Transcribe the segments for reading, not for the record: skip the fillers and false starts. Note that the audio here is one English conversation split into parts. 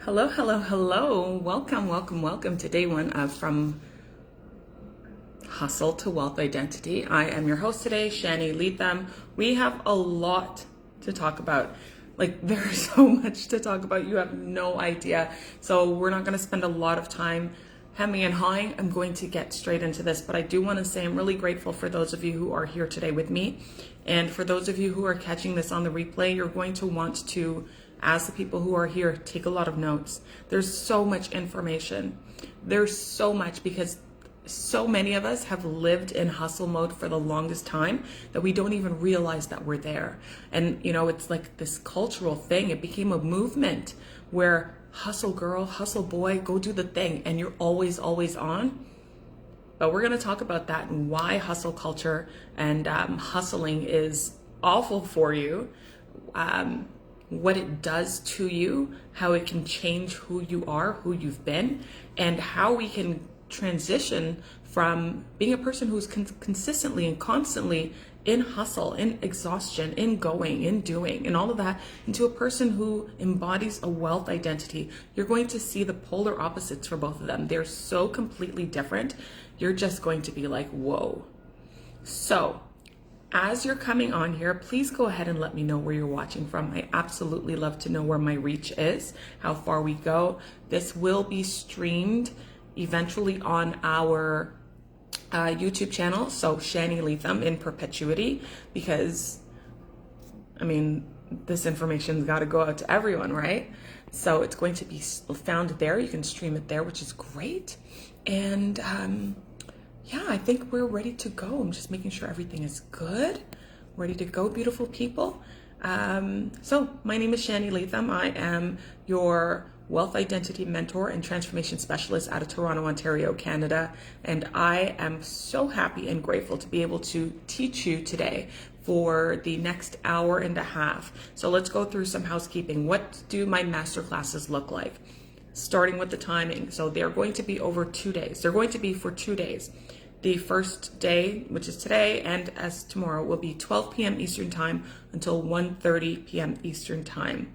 Hello, hello, hello. Welcome to day one of From Hustle to Wealth Identity. I am your host today, Shani, Leatham. We have a lot to talk about. There's so much to talk about. You have no idea. So we're not going to spend a lot of time hemming and hawing. I'm going to get straight into this, but I do want to say I'm really grateful for those of you who are here today with me. And for those of you who are catching this on the replay, you're going to want to, as the people who are here, take a lot of notes. There's so much information. There's so much because so many of us have lived in hustle mode for the longest time that we don't even realize that we're there. And, it's like this cultural thing. It became a movement where hustle girl, hustle boy, go do the thing. And you're always on. But we're going to talk about that and why hustle culture and hustling is awful for you. What it does to you, how it can change who you are, who you've been, and how we can transition from being a person who's consistently and constantly in hustle, in exhaustion, in going, in doing, and all of that, into a person who embodies a wealth identity. You're going to see the polar opposites for both of them. They're so completely different. You're just going to be like, whoa. So, as you're coming on here, please go ahead and let me know where you're watching from. I absolutely love to know where my reach is, how far we go. This will be streamed eventually on our YouTube channel, so Shani Leatham in perpetuity, because, this information's got to go out to everyone, right? So it's going to be found there. You can stream it there, which is great. And yeah, I think we're ready to go. I'm just making sure everything is good. Ready to go, beautiful people. So my name is Shani Leatham. I am your wealth identity mentor and transformation specialist out of Toronto, Ontario, Canada. And I am so happy and grateful to be able to teach you today for the next hour and a half. So let's go through some housekeeping. What do my masterclasses look like? Starting with the timing. So they're going to be over 2 days. They're going to be for 2 days. The first day, which is today, and as tomorrow, will be 12 p.m. Eastern Time until 1:30 p.m. Eastern Time.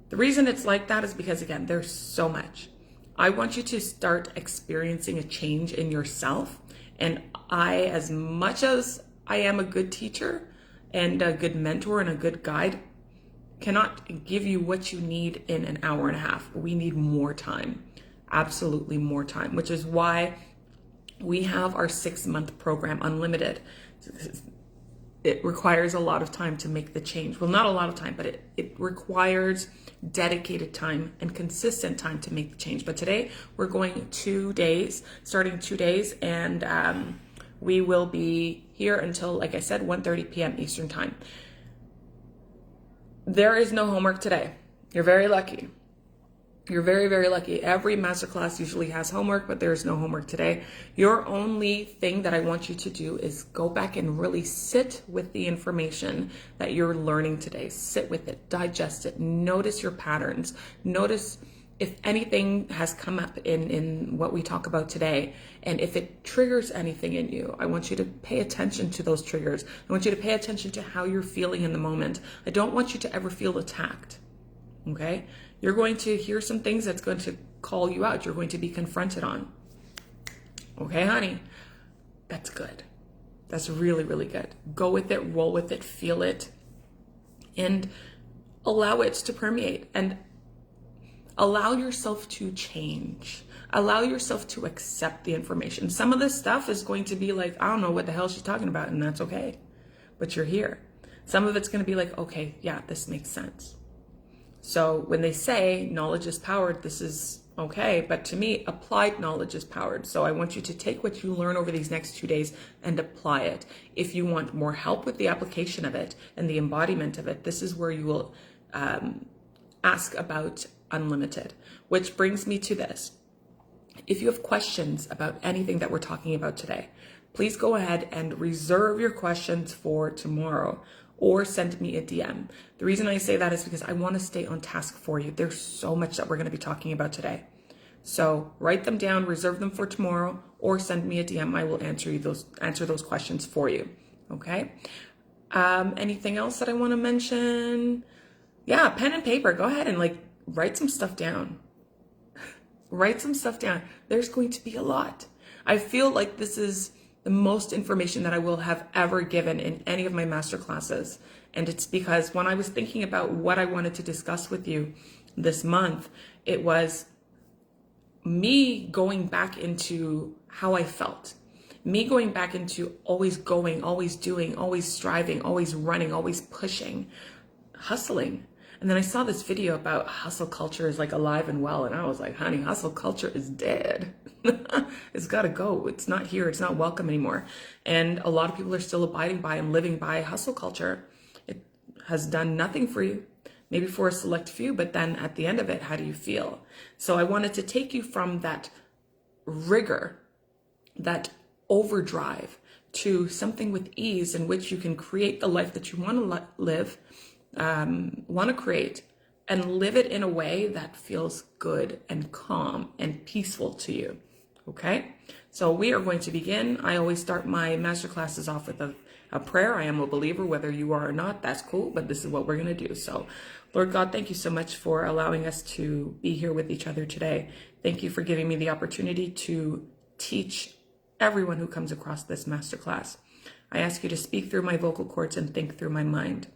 The reason it's like that is because, again, there's so much. I want you to start experiencing a change in yourself. And I, as much as I am a good teacher and a good mentor and a good guide, cannot give you what you need in an hour and a half. We need more time, absolutely more time, which is why we have our 6-month program unlimited. It requires a lot of time to make the change. Well, not a lot of time, but it requires dedicated time and consistent time to make the change. But today we're going 2 days, starting 2 days, and we will be here until, like I said, 1:30 p.m. Eastern Time. There is no homework today. You're very lucky. You're very, very lucky. Every masterclass usually has homework, but there's no homework today. Your only thing that I want you to do is go back and really sit with the information that you're learning today. Sit with it, digest it, notice your patterns, notice if anything has come up in what we talk about today, and if it triggers anything in you. I want you to pay attention to those triggers. I want you to pay attention to how you're feeling in the moment. I don't want you to ever feel attacked, okay? You're going to hear some things that's going to call you out. You're going to be confronted on. Okay, honey, that's good. That's really, really good. Go with it, roll with it, feel it, and allow it to permeate. And allow yourself to change. Allow yourself to accept the information. Some of this stuff is going to be like, I don't know what the hell she's talking about, and that's okay. But you're here. Some of it's going to be like, okay, yeah, this makes sense. So when they say knowledge is powered, this is okay. But to me, applied knowledge is powered. So I want you to take what you learn over these next 2 days and apply it. If you want more help with the application of it and the embodiment of it, this is where you will ask about Unlimited, which brings me to this. If you have questions about anything that we're talking about today, please go ahead and reserve your questions for tomorrow or send me a DM. The reason I say that is because I want to stay on task for you. There's so much that we're going to be talking about today. So write them down, reserve them for tomorrow, or send me a DM. I will answer those questions for you. Okay. Anything else that I want to mention? Yeah, pen and paper. Go ahead and write some stuff down. Write some stuff down. There's going to be a lot. I feel like this is the most information that I will have ever given in any of my masterclasses. And it's because when I was thinking about what I wanted to discuss with you this month, it was me going back into how I felt. Me going back into always going, always doing, always striving, always running, always pushing, hustling. And then I saw this video about hustle culture is like alive and well. And I was like, honey, hustle culture is dead. It's got to go. It's not here. It's not welcome anymore. And a lot of people are still abiding by and living by hustle culture. It has done nothing for you, maybe for a select few, but then at the end of it, how do you feel? So I wanted to take you from that rigor, that overdrive, to something with ease in which you can create the life that you want to live, want to create, and live it in a way that feels good and calm and peaceful to you. Okay, so we are going to begin. I always start my masterclasses off with a prayer. I am a believer, whether you are or not, that's cool, but this is what we're going to do. So Lord God, thank you so much for allowing us to be here with each other today. Thank you for giving me the opportunity to teach everyone who comes across this masterclass. I ask you to speak through my vocal cords and think through my mind.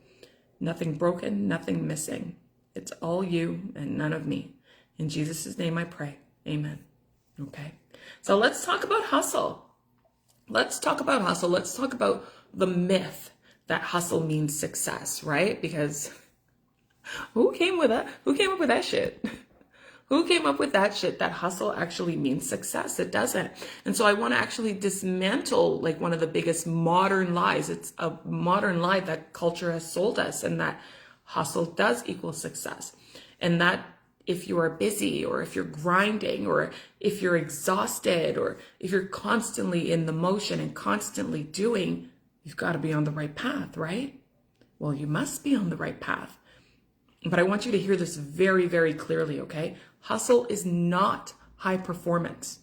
Nothing broken, nothing missing. It's all you and none of me. In Jesus' name I pray. Amen. Okay. So let's talk about hustle. Let's talk about hustle. Let's talk about the myth that hustle means success, right? Because who came up with that shit? Who came up with that shit that hustle actually means success? It doesn't. And so I want to actually dismantle like one of the biggest modern lies. It's a modern lie that culture has sold us, and that hustle does equal success. And that if you are busy, or if you're grinding, or if you're exhausted, or if you're constantly in the motion and constantly doing, you've got to be on the right path, right? Well, you must be on the right path. But I want you to hear this very, very clearly, okay? Hustle is not high performance.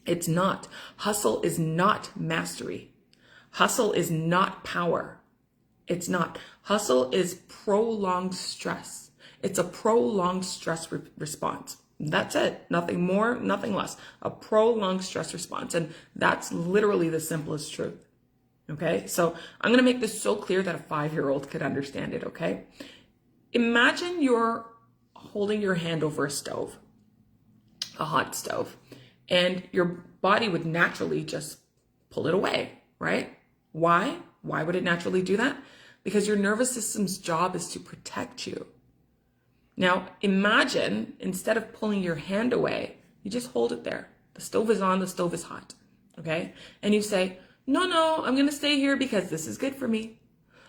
It's not. Hustle is not mastery. Hustle is not power. It's not. Hustle is prolonged stress. It's a prolonged stress response. That's it. Nothing more, nothing less. A prolonged stress response. And that's literally the simplest truth. Okay? So I'm going to make this so clear that a 5-year-old could understand it, okay? Imagine you're holding your hand over a stove, a hot stove, and your body would naturally just pull it away, right? Why? Why would it naturally do that? Because your nervous system's job is to protect you. Now, imagine instead of pulling your hand away, you just hold it there. The stove is on, the stove is hot, okay? And you say, no, I'm going to stay here because this is good for me.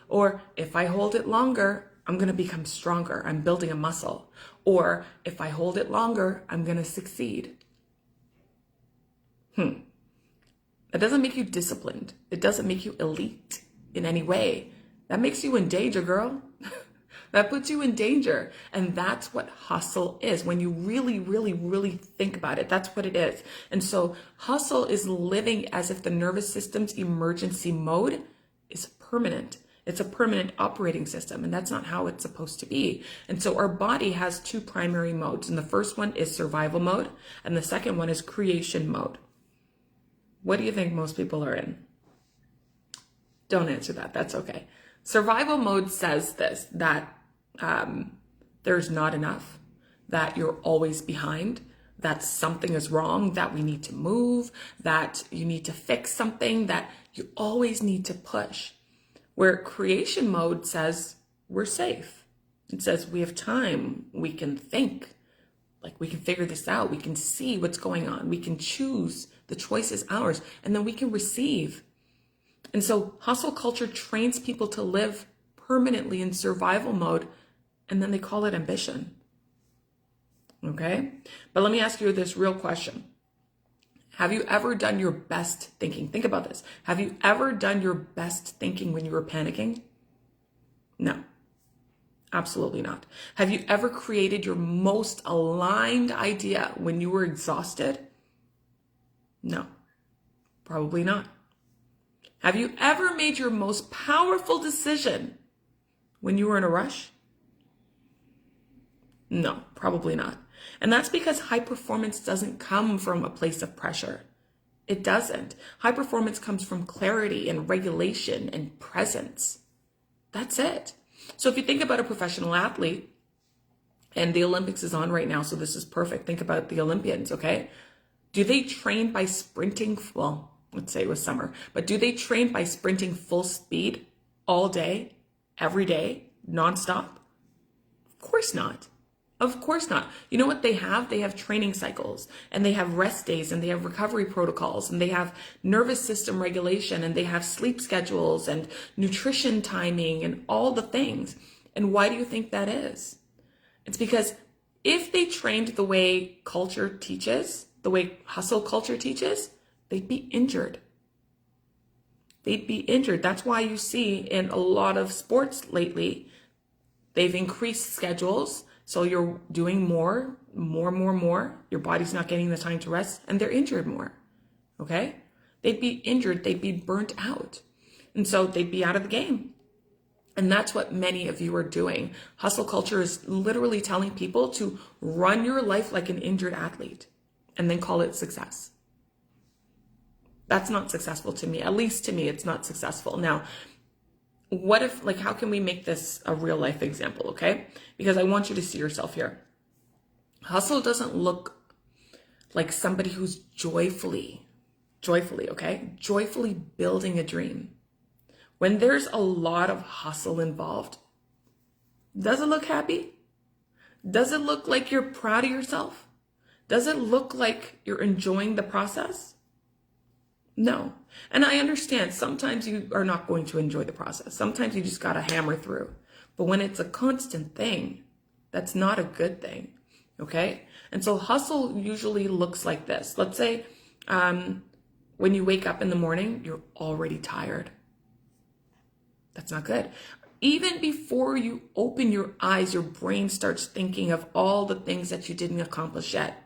Or if I hold it longer, I'm going to become stronger. I'm building a muscle. Or if I hold it longer, I'm going to succeed. That doesn't make you disciplined. It doesn't make you elite in any way. That makes you in danger, girl. That puts you in danger. And that's what hustle is. When you really, really, really think about it, that's what it is. And so hustle is living as if the nervous system's emergency mode is permanent. It's a permanent operating system, and that's not how it's supposed to be. And so our body has 2 primary modes. And the first one is survival mode, and the second one is creation mode. What do you think most people are in? Don't answer that. That's okay. Survival mode says this, that there's not enough, that you're always behind, that something is wrong, that we need to move, that you need to fix something, that you always need to push. Where creation mode says we're safe. It says we have time, we can think, like we can figure this out, we can see what's going on, we can choose, the choice is ours, and then we can receive. And so hustle culture trains people to live permanently in survival mode, and then they call it ambition. Okay? But let me ask you this real question. Have you ever done your best thinking? Think about this. Have you ever done your best thinking when you were panicking? No, absolutely not. Have you ever created your most aligned idea when you were exhausted? No, probably not. Have you ever made your most powerful decision when you were in a rush? No, probably not. And that's because high performance doesn't come from a place of pressure. It doesn't. High performance comes from clarity and regulation and presence. That's it. So if you think about a professional athlete, and the Olympics is on right now, so this is perfect. Think about the Olympians, okay? Do they train by sprinting? Well, let's say it was summer, but do they train by sprinting full speed all day, every day, nonstop? Of course not. Of course not. You know what they have? They have training cycles, and they have rest days, and they have recovery protocols, and they have nervous system regulation, and they have sleep schedules and nutrition timing and all the things. And why do you think that is? It's because if they trained the way culture teaches, the way hustle culture teaches, they'd be injured. They'd be injured. That's why you see in a lot of sports lately, they've increased schedules. So you're doing more. Your body's not getting the time to rest, and they're injured more. Okay? They'd be injured. They'd be burnt out. And so they'd be out of the game. And that's what many of you are doing. Hustle culture is literally telling people to run your life like an injured athlete and then call it success. That's not successful to me. At least to me, it's not successful. Now, what if, like, how can we make this a real life example, okay? Because I want you to see yourself here. Hustle doesn't look like somebody who's joyfully, okay? Joyfully building a dream. When there's a lot of hustle involved, does it look happy? Does it look like you're proud of yourself? Does it look like you're enjoying the process? No. And I understand sometimes you are not going to enjoy the process. Sometimes you just got to hammer through. But when it's a constant thing, that's not a good thing. Okay? And so hustle usually looks like this. Let's say when you wake up in the morning, you're already tired. That's not good. Even before you open your eyes, your brain starts thinking of all the things that you didn't accomplish yet.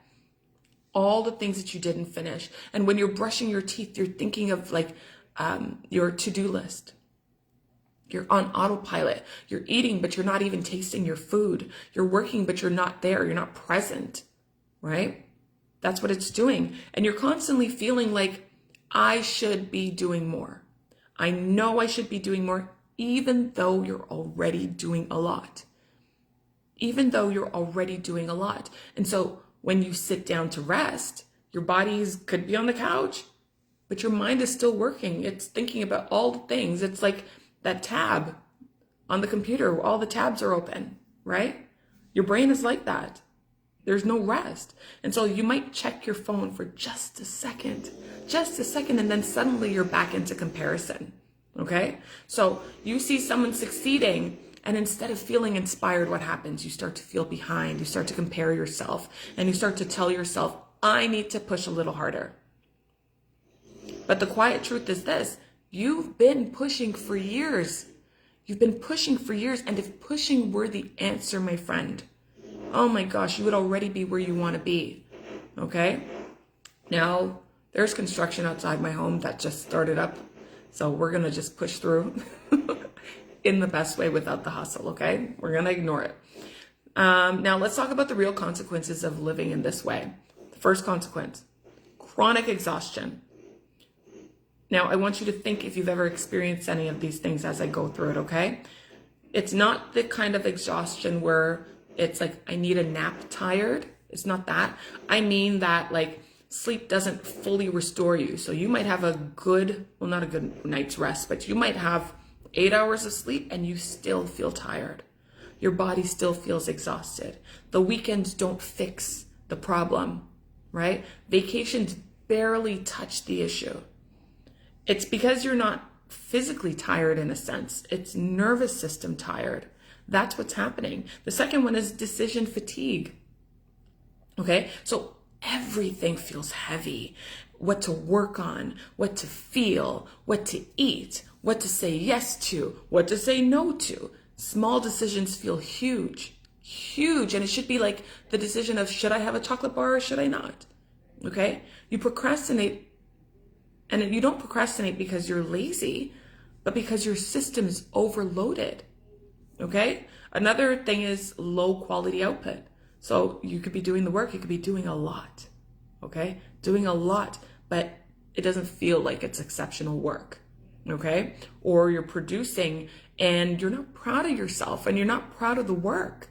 All the things that you didn't finish. And when you're brushing your teeth, you're thinking of like your to-do list. You're on autopilot. You're eating, but you're not even tasting your food. You're working, but you're not there. You're not present, right? That's what it's doing. And you're constantly feeling like, I should be doing more. I know I should be doing more, even though you're already doing a lot. Even though you're already doing a lot. And so when you sit down to rest, your body could be on the couch, but your mind is still working. It's thinking about all the things. It's like that tab on the computer where all the tabs are open, right? Your brain is like that. There's no rest. And so you might check your phone for just a second, and then suddenly you're back into comparison, okay? So you see someone succeeding, and instead of feeling inspired, what happens? You start to feel behind. You start to compare yourself, and you start to tell yourself, I need to push a little harder. But the quiet truth is this: you've been pushing for years. You've been pushing for years, and if pushing were the answer, my friend, oh my gosh, you would already be where you want to be, okay? Now, there's construction outside my home that just started up, so we're going to just push through in the best way without the hustle, okay? We're going to ignore it. Now, let's talk about the real consequences of living in this way. The first consequence, chronic exhaustion. Now, I want you to think if you've ever experienced any of these things as I go through it, okay? It's not the kind of exhaustion where it's like, I need a nap tired. It's not that. I mean that like sleep doesn't fully restore you. So you might have a good, well, not a good night's rest, but you might have 8 hours of sleep and you still feel tired. Your body still feels exhausted. The weekends don't fix the problem, right? Vacations barely touch the issue. It's because you're not physically tired in a sense. It's nervous system tired. That's what's happening. The second one is decision fatigue. Okay, so everything feels heavy. What to work on, what to feel, what to eat, what to say yes to, what to say no to. Small decisions feel huge, huge. And it should be like the decision of, should I have a chocolate bar or should I not? Okay, you procrastinate, and you don't procrastinate because you're lazy, but because your system is overloaded. Okay? Another thing is low quality output. So you could be doing the work, you could be doing a lot, okay? Doing a lot, but it doesn't feel like it's exceptional work, okay? Or you're producing and you're not proud of yourself and you're not proud of the work.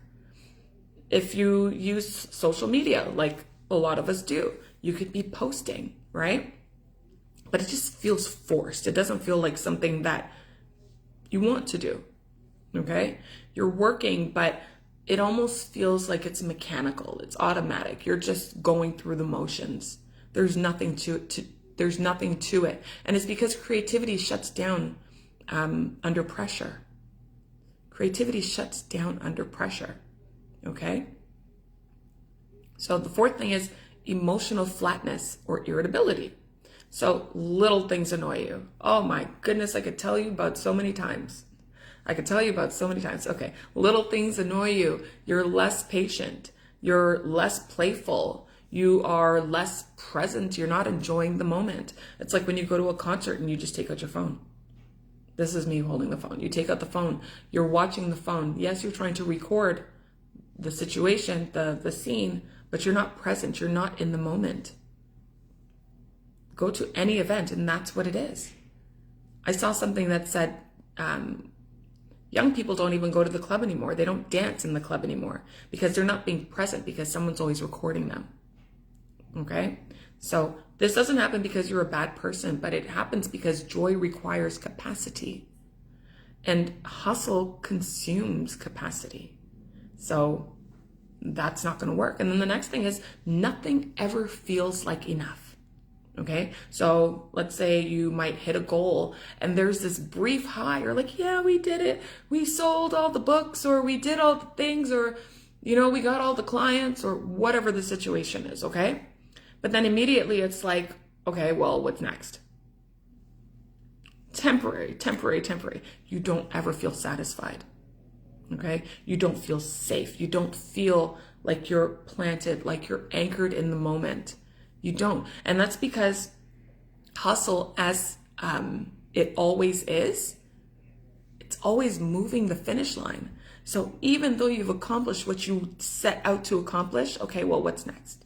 If you use social media, like a lot of us do, you could be posting, right? But it just feels forced. It doesn't feel like something that you want to do, okay? You're working, but it almost feels like it's mechanical. It's automatic. You're just going through the motions. There's nothing to it. And it's because creativity shuts down under pressure. Creativity shuts down under pressure, okay? So the fourth thing is emotional flatness or irritability. So little things annoy you. Oh my goodness, I could tell you about so many times. Okay, little things annoy you. You're less patient. You're less playful. You are less present. You're not enjoying the moment. It's like when you go to a concert and you just take out your phone. This is me holding the phone. You take out the phone. You're watching the phone. Yes, you're trying to record the situation, the scene, but you're not present. You're not in the moment. Go to any event and that's what it is. I saw something that said, young people don't even go to the club anymore. They don't dance in the club anymore because they're not being present because someone's always recording them. Okay? So this doesn't happen because you're a bad person, but it happens because joy requires capacity and hustle consumes capacity. So that's not going to work. And then the next thing is nothing ever feels like enough. Okay, so let's say you might hit a goal and there's this brief high. You're like, yeah, we did it. We sold all the books, or we did all the things, or, you know, we got all the clients, or whatever the situation is. Okay, but then immediately it's like, okay, well, what's next? Temporary. You don't ever feel satisfied. Okay, you don't feel safe. You don't feel like you're planted, like you're anchored in the moment. You don't. And that's because hustle, as it always is, it's always moving the finish line. So even though you've accomplished what you set out to accomplish, okay, well, what's next?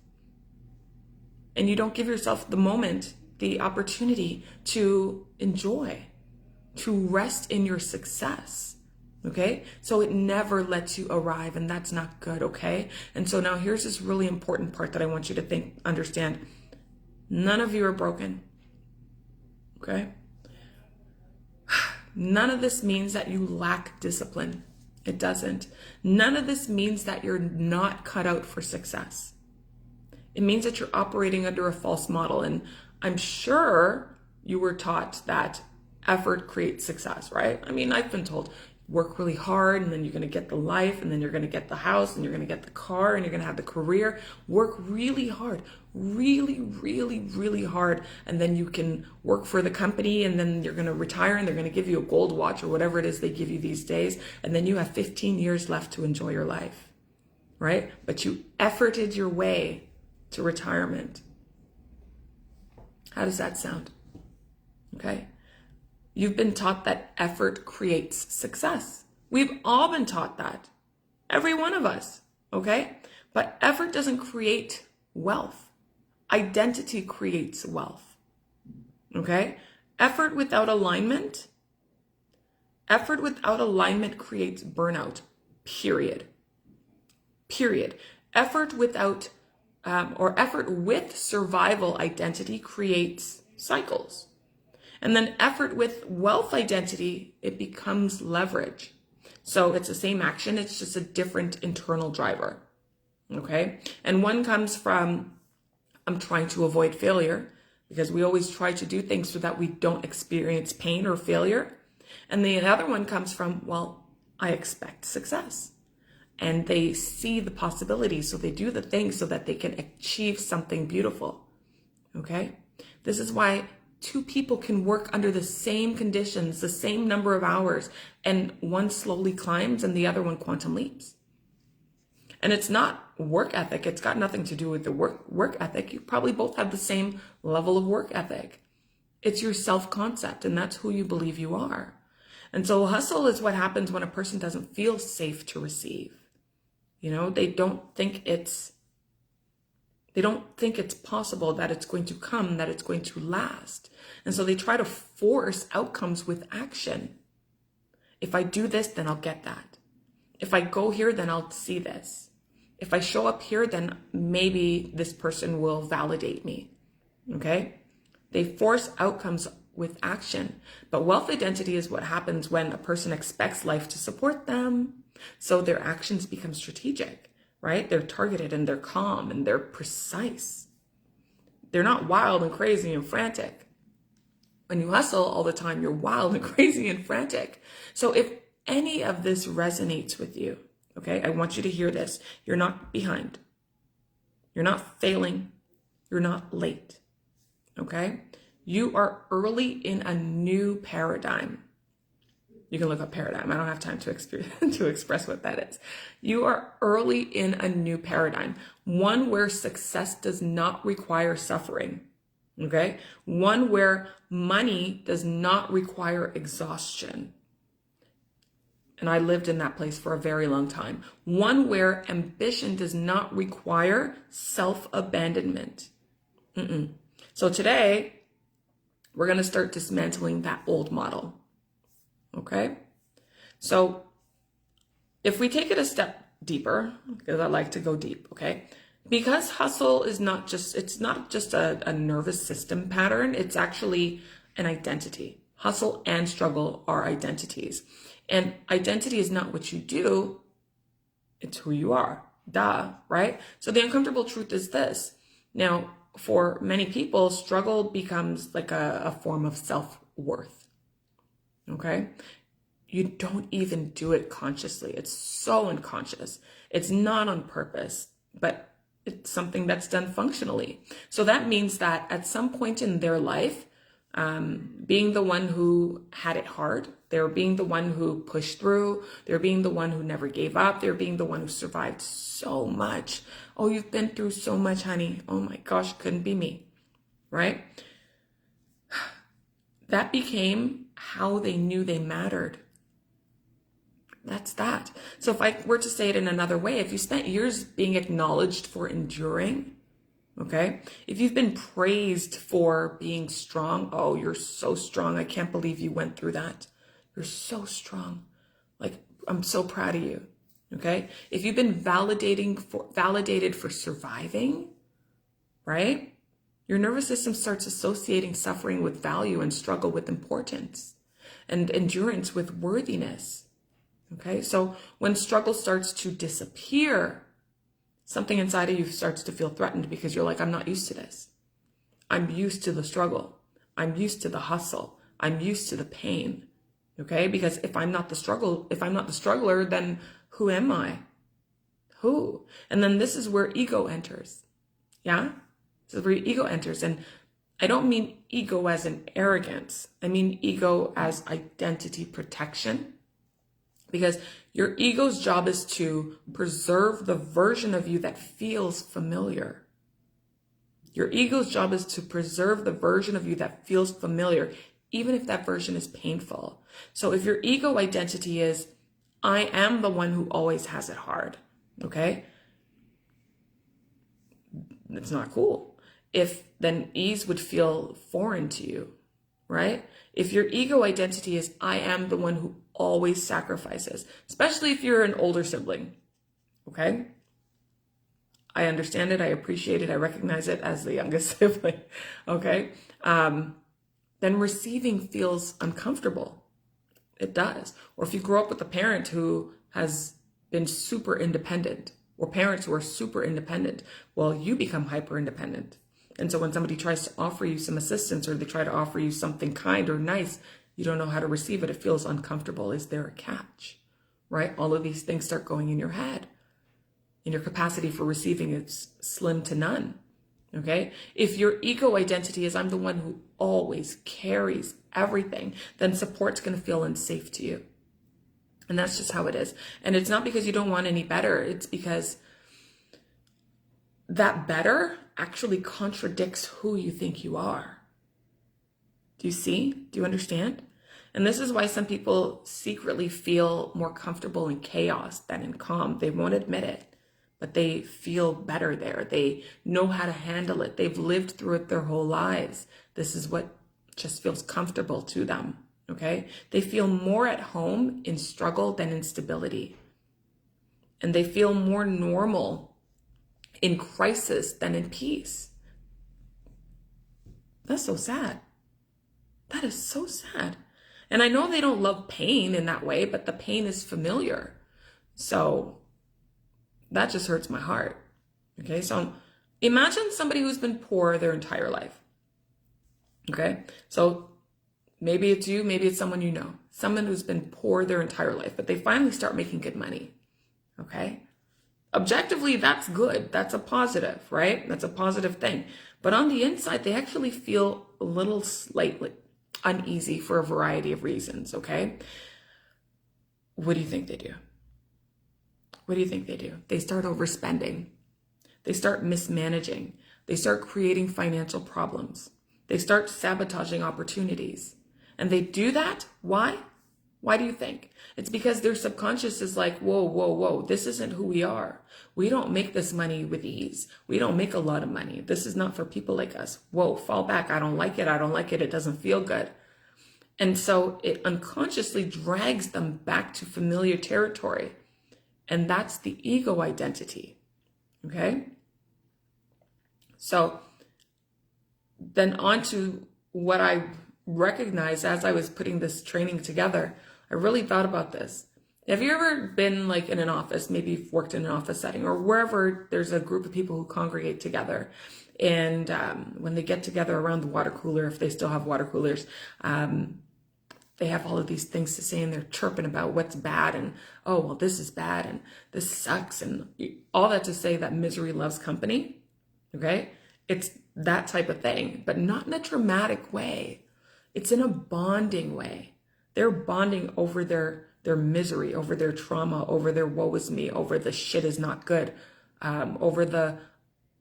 And you don't give yourself the moment, the opportunity to enjoy, to rest in your success. Okay, so it never lets you arrive, and that's not good. Okay, and so now here's this really important part that I want you to understand. None of you are broken. Okay, none of this means that you lack discipline. It doesn't. None of this means that you're not cut out for success. It means that you're operating under a false model, and I'm sure you were taught that effort creates success, right? I mean, I've been told, work really hard and then you're going to get the life, and then you're going to get the house, and you're going to get the car, and you're going to have the career. Work really hard, really hard, and then you can work for the company, and then you're going to retire and they're going to give you a gold watch or whatever it is they give you these days, and then you have 15 years left to enjoy your life, right? But you efforted your way to retirement. How does that sound? Okay. You've been taught that effort creates success. We've all been taught that. Every one of us, okay? But effort doesn't create wealth. Identity creates wealth, okay? Effort without alignment creates burnout, period. Effort without, effort with survival identity creates cycles. And then effort with wealth identity, it becomes leverage. So it's the same action, it's just a different internal driver, okay? And one comes from, I'm trying to avoid failure, because we always try to do things so that we don't experience pain or failure. And the other one comes from, well, I expect success. And they see the possibilities, so they do the things so that they can achieve something beautiful, okay? This is why two people can work under the same conditions, the same number of hours, and one slowly climbs and the other one quantum leaps. And it's not work ethic. It's got nothing to do with the work ethic. You probably both have the same level of work ethic. It's your self-concept, and that's who you believe you are. And so hustle is what happens when a person doesn't feel safe to receive. They don't think it's possible that it's going to come, that it's going to last. And so they try to force outcomes with action. If I do this, then I'll get that. If I go here, then I'll see this. If I show up here, then maybe this person will validate me. Okay? They force outcomes with action. But wealth identity is what happens when a person expects life to support them. So their actions become strategic, right? They're targeted and they're calm and they're precise. They're not wild and crazy and frantic. When you hustle all the time, you're wild and crazy and frantic. So if any of this resonates with you, okay, I want you to hear this. You're not behind. You're not failing. You're not late. Okay? You are early in a new paradigm. You can look up paradigm. I don't have time to express what that is. You are early in a new paradigm, one where success does not require suffering. Okay? One where money does not require exhaustion. And I lived in that place for a very long time. One where ambition does not require self-abandonment. So today, we're going to start dismantling that old model. Okay? So if we take it a step deeper, because I like to go deep, okay? Because hustle is not just a nervous system pattern, it's actually an identity. Hustle and struggle are identities. And identity is not what you do, it's who you are. Duh, right? So the uncomfortable truth is this. Now, for many people, struggle becomes like a form of self-worth. Okay? You don't even do it consciously. It's so unconscious. It's not on purpose, but it's something that's done functionally. So that means that at some point in their life, being the one who had it hard, they're being the one who pushed through, they're being the one who never gave up, they're being the one who survived so much. Oh, you've been through so much, honey. Oh my gosh, couldn't be me, right? That became how they knew they mattered. That's that. So if I were to say it in another way, if you spent years being acknowledged for enduring, okay, if you've been praised for being strong, oh, you're so strong. I can't believe you went through that. You're so strong. Like, I'm so proud of you. Okay. If you've been validated for surviving, right? Your nervous system starts associating suffering with value and struggle with importance and endurance with worthiness. Okay. So when struggle starts to disappear, something inside of you starts to feel threatened because you're like, I'm not used to this. I'm used to the struggle. I'm used to the hustle. I'm used to the pain. Okay? Because if I'm not the struggler, then who am I? Who? And then this is where ego enters. Yeah? This is where ego enters. And I don't mean ego as an arrogance. I mean ego as identity protection. Because your ego's job is to preserve the version of you that feels familiar. Your ego's job is to preserve the version of you that feels familiar, even if that version is painful. So if your ego identity is, I am the one who always has it hard, okay? It's not cool. If then ease would feel foreign to you, right? If your ego identity is, I am the one who always sacrifices, especially if you're an older sibling, okay? I understand it, I appreciate it, I recognize it as the youngest sibling, okay? Then receiving feels uncomfortable. It does. Or if you grow up with a parent who has been super independent, or parents who are super independent, well, you become hyper independent. And so when somebody tries to offer you some assistance or they try to offer you something kind or nice, you don't know how to receive it. It feels uncomfortable. Is there a catch? Right? All of these things start going in your head. And your capacity for receiving is slim to none. Okay? If your ego identity is I'm the one who always carries everything, then support's going to feel unsafe to you. And that's just how it is. And it's not because you don't want any better. It's because that better actually contradicts who you think you are. Do you see? Do you understand? And this is why some people secretly feel more comfortable in chaos than in calm. They won't admit it. but they feel better there. They know how to handle it. They've lived through it their whole lives. This is what just feels comfortable to them, okay? They feel more at home in struggle than in stability. And they feel more normal in crisis than in peace. That's so sad. That is so sad. And I know they don't love pain in that way, but the pain is familiar. So that just hurts my heart. Okay, so imagine somebody who's been poor their entire life. Okay, so maybe it's you, maybe it's someone you know. Someone who's been poor their entire life, but they finally start making good money. Okay, objectively, that's good. That's a positive, right? That's a positive thing. But on the inside, they actually feel a little slightly uneasy for a variety of reasons, okay? What do you think they do? What do you think they do? They start overspending. They start mismanaging. They start creating financial problems. They start sabotaging opportunities. And they do that, why? Why do you think? It's because their subconscious is like, whoa, whoa, whoa, this isn't who we are. We don't make this money with ease. We don't make a lot of money. This is not for people like us. Whoa, fall back. I don't like it. I don't like it. It doesn't feel good. And so it unconsciously drags them back to familiar territory. And that's the ego identity. Okay? So then on to what I recognized as I was putting this training together. I really thought about this. Have you ever been like in an office, maybe you've worked in an office setting or wherever there's a group of people who congregate together, and when they get together around the water cooler, if they still have water coolers, they have all of these things to say and they're chirping about what's bad and, oh, well, this is bad and this sucks and all that to say that misery loves company, okay? It's that type of thing, but not in a dramatic way. It's in a bonding way. They're bonding over their misery, over their trauma, over their woe is me, over the shit is not good, over the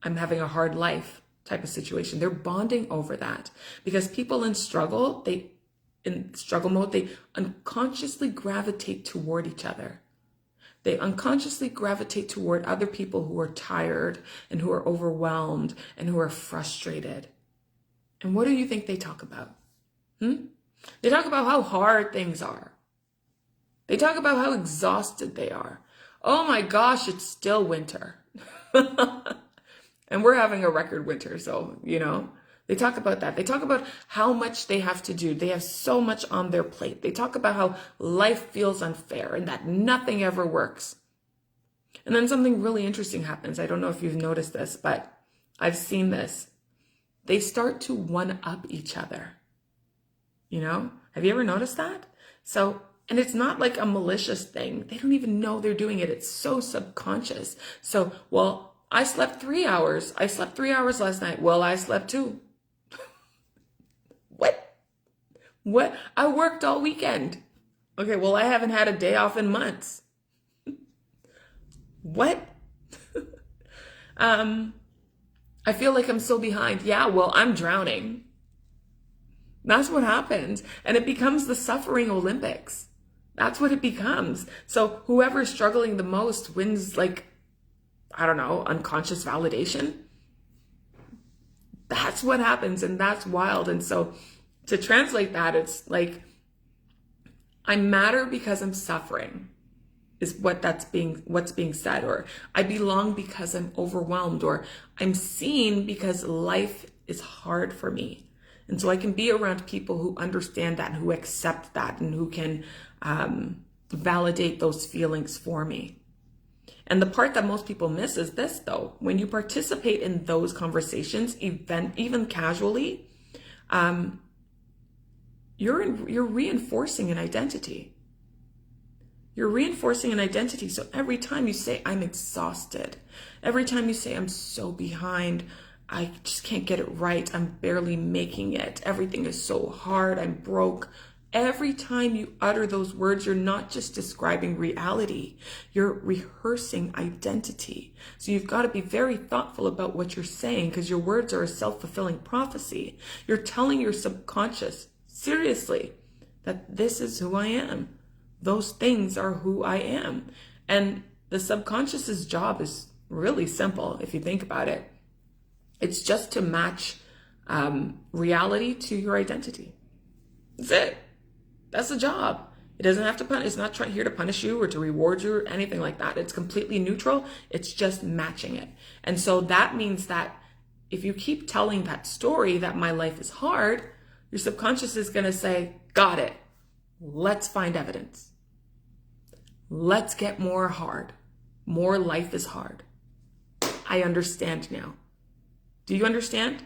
I'm having a hard life type of situation. They're bonding over that because people in struggle mode, they unconsciously gravitate toward each other. They unconsciously gravitate toward other people who are tired and who are overwhelmed and who are frustrated. And what do you think they talk about? They talk about how hard things are. They talk about how exhausted they are. Oh my gosh, it's still winter. And we're having a record winter, so, they talk about that. They talk about how much they have to do. They have so much on their plate. They talk about how life feels unfair and that nothing ever works. And then something really interesting happens. I don't know if you've noticed this, but I've seen this. They start to one-up each other. Have you ever noticed that? So, and it's not like a malicious thing. They don't even know they're doing it. It's so subconscious. So, well, I slept 3 hours. I slept 3 hours last night. Well, I slept 2. What? I worked all weekend. Okay, well, I haven't had a day off in months. What? I feel like I'm so behind. Yeah, well, I'm drowning. That's what happens. And it becomes the suffering Olympics. That's what it becomes. So whoever's struggling the most wins, unconscious validation. That's what happens, and that's wild. And so to translate that, it's like, I matter because I'm suffering is what's being said, or I belong because I'm overwhelmed, or I'm seen because life is hard for me. And so I can be around people who understand that, who accept that, and who can validate those feelings for me. And the part that most people miss is this, though. When you participate in those conversations, even casually, you're reinforcing an identity. You're reinforcing an identity. So every time you say, I'm exhausted, every time you say, I'm so behind, I just can't get it right, I'm barely making it, everything is so hard, I'm broke. Every time you utter those words, you're not just describing reality, you're rehearsing identity. So you've got to be very thoughtful about what you're saying, because your words are a self-fulfilling prophecy. You're telling your subconscious, seriously, that this is who I am. Those things are who I am. And the subconscious's job is really simple if you think about it. It's just to match reality to your identity. That's it. That's the job. It doesn't have to punish. It's not here to punish you or to reward you or anything like that. It's completely neutral. It's just matching it. And so that means that if you keep telling that story that my life is hard, your subconscious is going to say, got it. Let's find evidence. Let's get more hard. More life is hard. I understand now. Do you understand?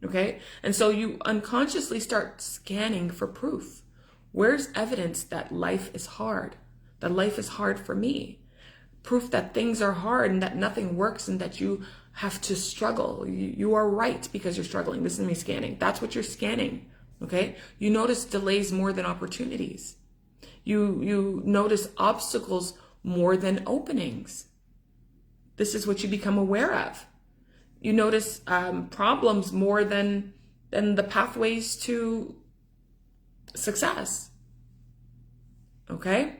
Okay. And so you unconsciously start scanning for proof. Where's evidence that life is hard? That life is hard for me? Proof that things are hard and that nothing works and that you have to struggle. You are right because you're struggling. This is me scanning. That's what you're scanning. Okay. You notice delays more than opportunities. You notice obstacles more than openings. This is what you become aware of. You notice problems more than the pathways to success. Okay?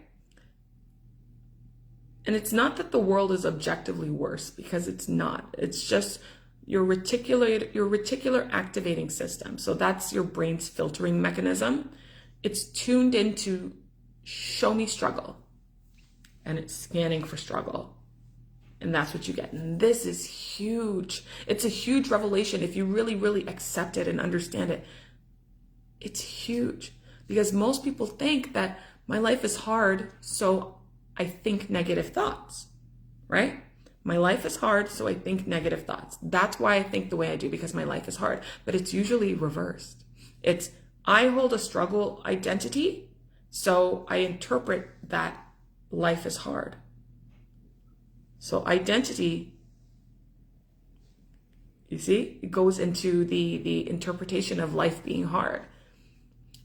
And it's not that the world is objectively worse, because it's not. It's just your reticular activating system. So that's your brain's filtering mechanism. It's tuned into show me struggle. And it's scanning for struggle. And that's what you get. And this is huge. It's a huge revelation. If you really, really accept it and understand it, it's huge. Because most people think that my life is hard, so I think negative thoughts, right? My life is hard, so I think negative thoughts. That's why I think the way I do, because my life is hard. But it's usually reversed. It's I hold a struggle identity, so I interpret that life is hard. So identity, you see, it goes into the interpretation of life being hard.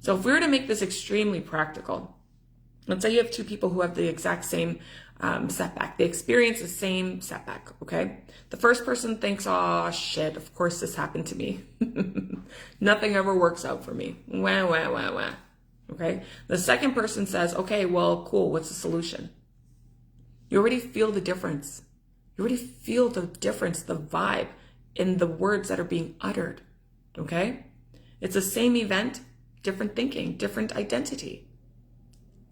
So if we were to make this extremely practical, let's say you have two people who have the exact same setback. They experience the same setback, okay? The first person thinks, oh shit, of course this happened to me. Nothing ever works out for me. Wah, wah, wah, wah. Okay? The second person says, okay, well, cool, what's the solution? You already feel the difference. You already feel the difference, the vibe in the words that are being uttered, okay? It's the same event, different thinking, different identity.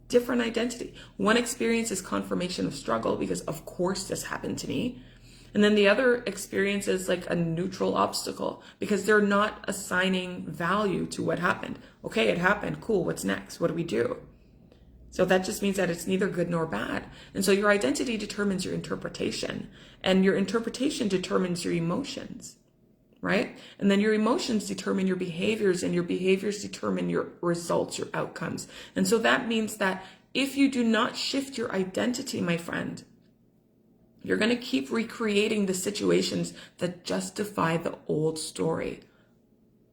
Different identity. One experience is confirmation of struggle because of course this happened to me. And then the other experience is like a neutral obstacle because they're not assigning value to what happened. Okay, it happened. Cool. What's next? What do we do? So that just means that it's neither good nor bad. And so your identity determines your interpretation, and your interpretation determines your emotions, right? And then your emotions determine your behaviors, and your behaviors determine your results, your outcomes. And so that means that if you do not shift your identity, my friend, you're going to keep recreating the situations that justify the old story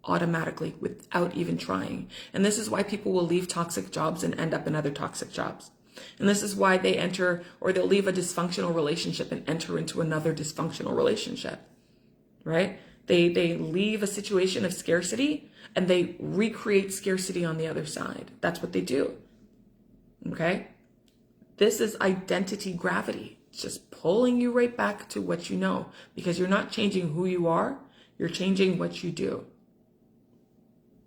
automatically without even trying. And this is why people will leave toxic jobs and end up in other toxic jobs. And this is why they enter, or they'll leave a dysfunctional relationship and enter into another dysfunctional relationship, right? They leave a situation of scarcity and they recreate scarcity on the other side. That's what they do. Okay? This is identity gravity. It's just pulling you right back to what you know, because you're not changing who you are, you're changing what you do.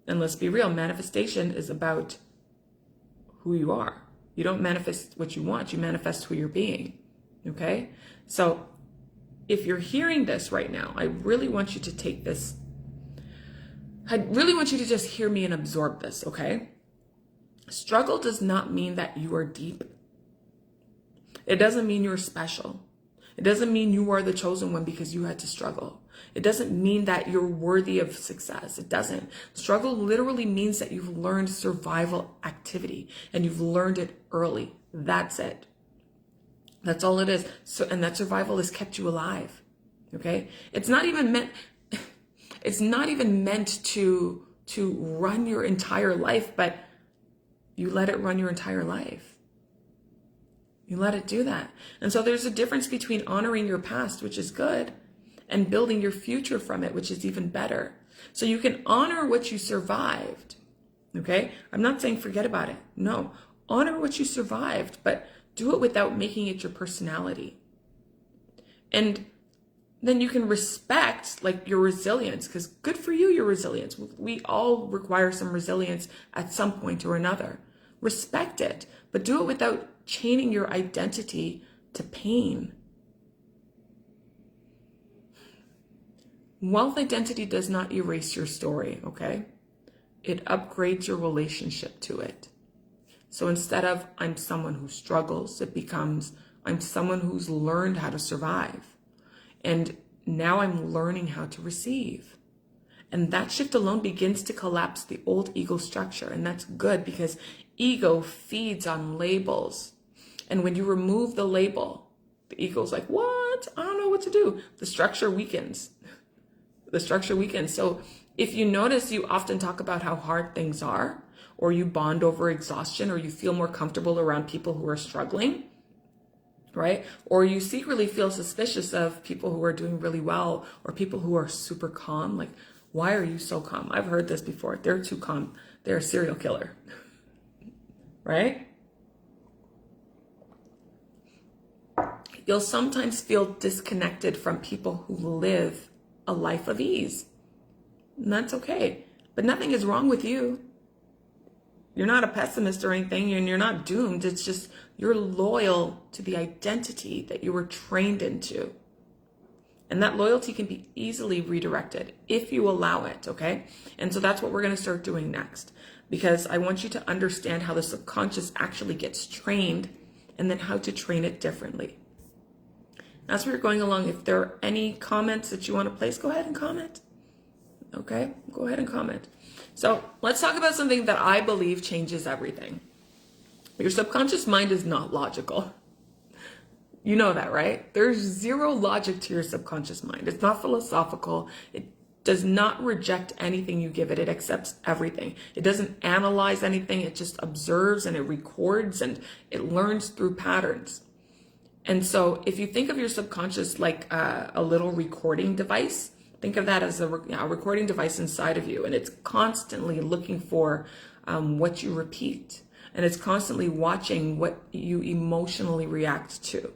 And let's be real, manifestation is about who you are. You don't manifest what you want, you manifest who you're being. Okay? So if you're hearing this right now, I really want you to take this. I really want you to just hear me and absorb this, okay? Struggle does not mean that you are deep. It doesn't mean you're special. It doesn't mean you are the chosen one because you had to struggle. It doesn't mean that you're worthy of success. It doesn't. Struggle literally means that you've learned survival activity and you've learned it early. That's it. That's all it is. So, and that survival has kept you alive. Okay? It's not even meant to run your entire life, but you let it run your entire life. You let it do that. And so there's a difference between honoring your past, which is good, and building your future from it, which is even better. So you can honor what you survived. Okay? I'm not saying forget about it. No. Honor what you survived, but do it without making it your personality. And then you can respect like your resilience, because good for you, your resilience. We all require some resilience at some point or another. Respect it, but do it without chaining your identity to pain. Wealth identity does not erase your story, okay? It upgrades your relationship to it. So instead of I'm someone who struggles, it becomes I'm someone who's learned how to survive. And now I'm learning how to receive. And that shift alone begins to collapse the old ego structure. And that's good because ego feeds on labels. And when you remove the label, the ego's like, what? I don't know what to do. The structure weakens. The structure weakens. So if you notice, you often talk about how hard things are, or you bond over exhaustion, or you feel more comfortable around people who are struggling, right? Or you secretly feel suspicious of people who are doing really well, or people who are super calm. Like, why are you so calm? I've heard this before. They're too calm. They're a serial killer, right? You'll sometimes feel disconnected from people who live a life of ease. And that's okay. But nothing is wrong with you. You're not a pessimist or anything, and you're not doomed. It's just you're loyal to the identity that you were trained into. And that loyalty can be easily redirected if you allow it, okay? And so that's what we're going to start doing next, because I want you to understand how the subconscious actually gets trained and then how to train it differently. As we're going along, if there are any comments that you want to place, go ahead and comment. Okay, go ahead and comment. So let's talk about something that I believe changes everything. Your subconscious mind is not logical. You know that, right? There's zero logic to your subconscious mind. It's not philosophical. It does not reject anything you give it. It accepts everything. It doesn't analyze anything. It just observes and it records and it learns through patterns. And so if you think of your subconscious like a little recording device, think of that as a recording device inside of you, and it's constantly looking for what you repeat, and it's constantly watching what you emotionally react to,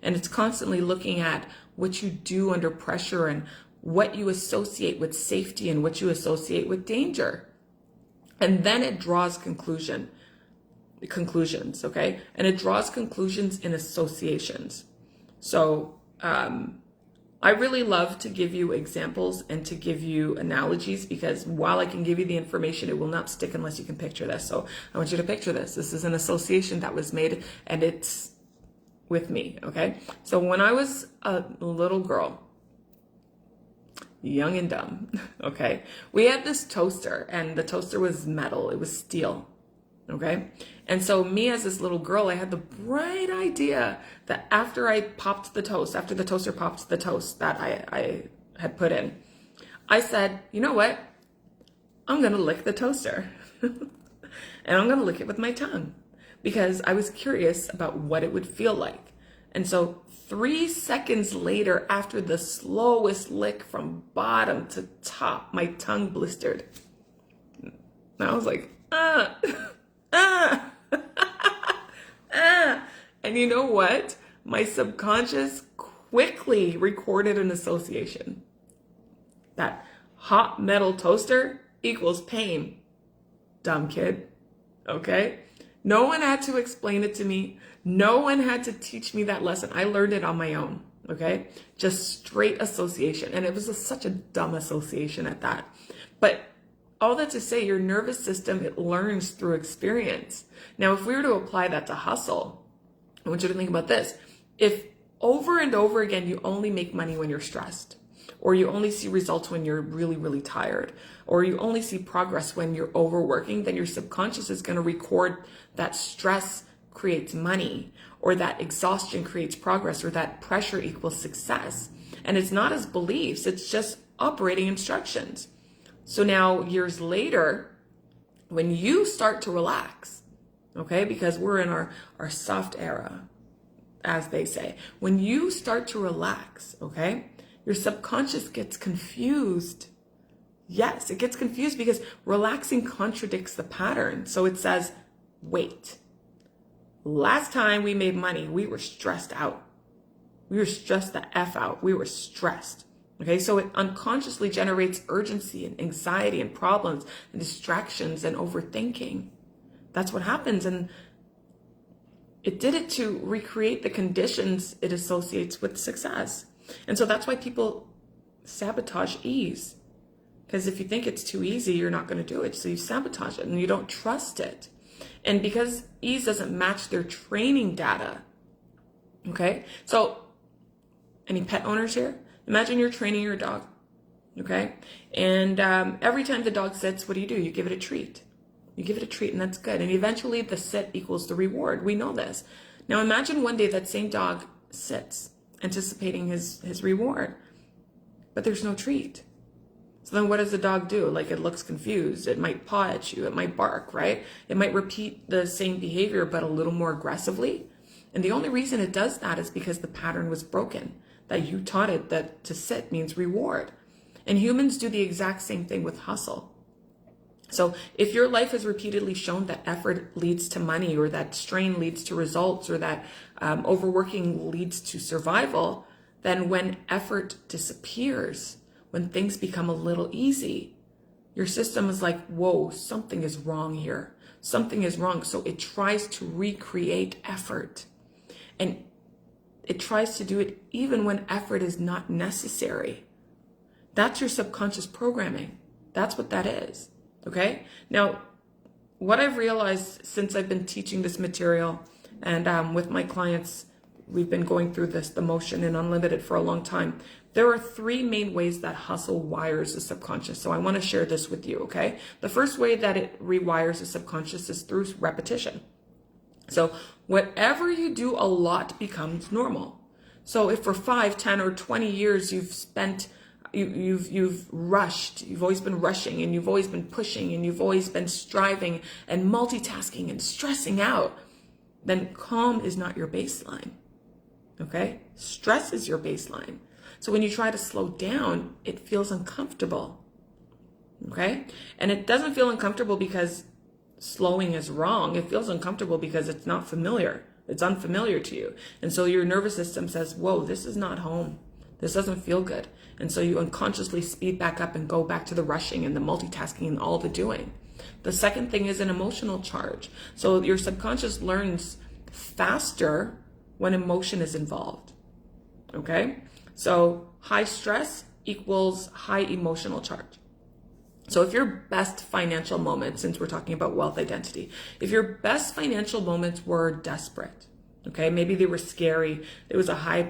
and it's constantly looking at what you do under pressure and what you associate with safety and what you associate with danger, and then it draws conclusions, okay, and it draws conclusions in associations. So I really love to give you examples and to give you analogies, because while I can give you the information, it will not stick unless you can picture this. So I want you to picture this. This is an association that was made, and it's with me, okay? So when I was a little girl, young and dumb, okay, we had this toaster, and the toaster was metal. It was steel, okay? And so me as this little girl, I had the bright idea that after the toaster popped the toast that I had put in, I said, you know what? I'm going to lick the toaster. And I'm going to lick it with my tongue, because I was curious about what it would feel like. And so 3 seconds later, after the slowest lick from bottom to top, my tongue blistered. And I was like, ah. And you know what? My subconscious quickly recorded an association. That hot metal toaster equals pain. Dumb kid. Okay? No one had to explain it to me. No one had to teach me that lesson. I learned it on my own. Okay? Just straight association. And it was such a dumb association at that. But all that to say, your nervous system, it learns through experience. Now, if we were to apply that to hustle, I want you to think about this. If over and over again, you only make money when you're stressed, or you only see results when you're really, really tired, or you only see progress when you're overworking, then your subconscious is going to record that stress creates money, or that exhaustion creates progress, or that pressure equals success. And it's not as beliefs, it's just operating instructions. So now years later, when you start to relax, okay, because we're in our soft era, as they say, when you start to relax, okay, your subconscious gets confused. Yes, it gets confused because relaxing contradicts the pattern. So it says, wait, last time we made money, we were stressed out. We were stressed the F out. We were stressed. Okay, so it unconsciously generates urgency and anxiety and problems and distractions and overthinking. That's what happens. And it did it to recreate the conditions it associates with success. And so that's why people sabotage ease. Because if you think it's too easy, you're not going to do it. So you sabotage it and you don't trust it. And because ease doesn't match their training data. Okay, so any pet owners here? Imagine you're training your dog. Okay, and every time the dog sits, what do? You give it a treat. You give it a treat, and that's good. And eventually the sit equals the reward. We know this. Now imagine one day that same dog sits, anticipating his reward, but there's no treat. So then what does the dog do? Like, it looks confused. It might paw at you. It might bark, right? It might repeat the same behavior, but a little more aggressively. And the only reason it does that is because the pattern was broken, that you taught it that to sit means reward. And humans do the exact same thing with hustle. So if your life has repeatedly shown that effort leads to money, or that strain leads to results, or that overworking leads to survival, then when effort disappears, when things become a little easy, your system is like, whoa, something is wrong here. Something is wrong. So it tries to recreate effort. And it tries to do it even when effort is not necessary. That's your subconscious programming. That's what that is. Okay? Now, what I've realized since I've been teaching this material and with my clients, we've been going through the motion in Unlimited for a long time. There are three main ways that hustle wires the subconscious. So I want to share this with you, okay? The first way that it rewires the subconscious is through repetition. So whatever you do a lot becomes normal. So if for 5, 10, or 20 years you've rushed, you've always been rushing, and you've always been pushing, and you've always been striving and multitasking and stressing out, then calm is not your baseline. Okay? Stress is your baseline. So when you try to slow down, it feels uncomfortable. Okay? And it doesn't feel uncomfortable because slowing is wrong. It feels uncomfortable because it's not familiar. It's unfamiliar to you. And so your nervous system says, whoa, this is not home. This doesn't feel good. And so you unconsciously speed back up and go back to the rushing and the multitasking and all the doing. The second thing is an emotional charge. So your subconscious learns faster when emotion is involved. Okay? So high stress equals high emotional charge. So if your best financial moments, since we're talking about wealth identity, if your best financial moments were desperate, okay, maybe they were scary, it was a high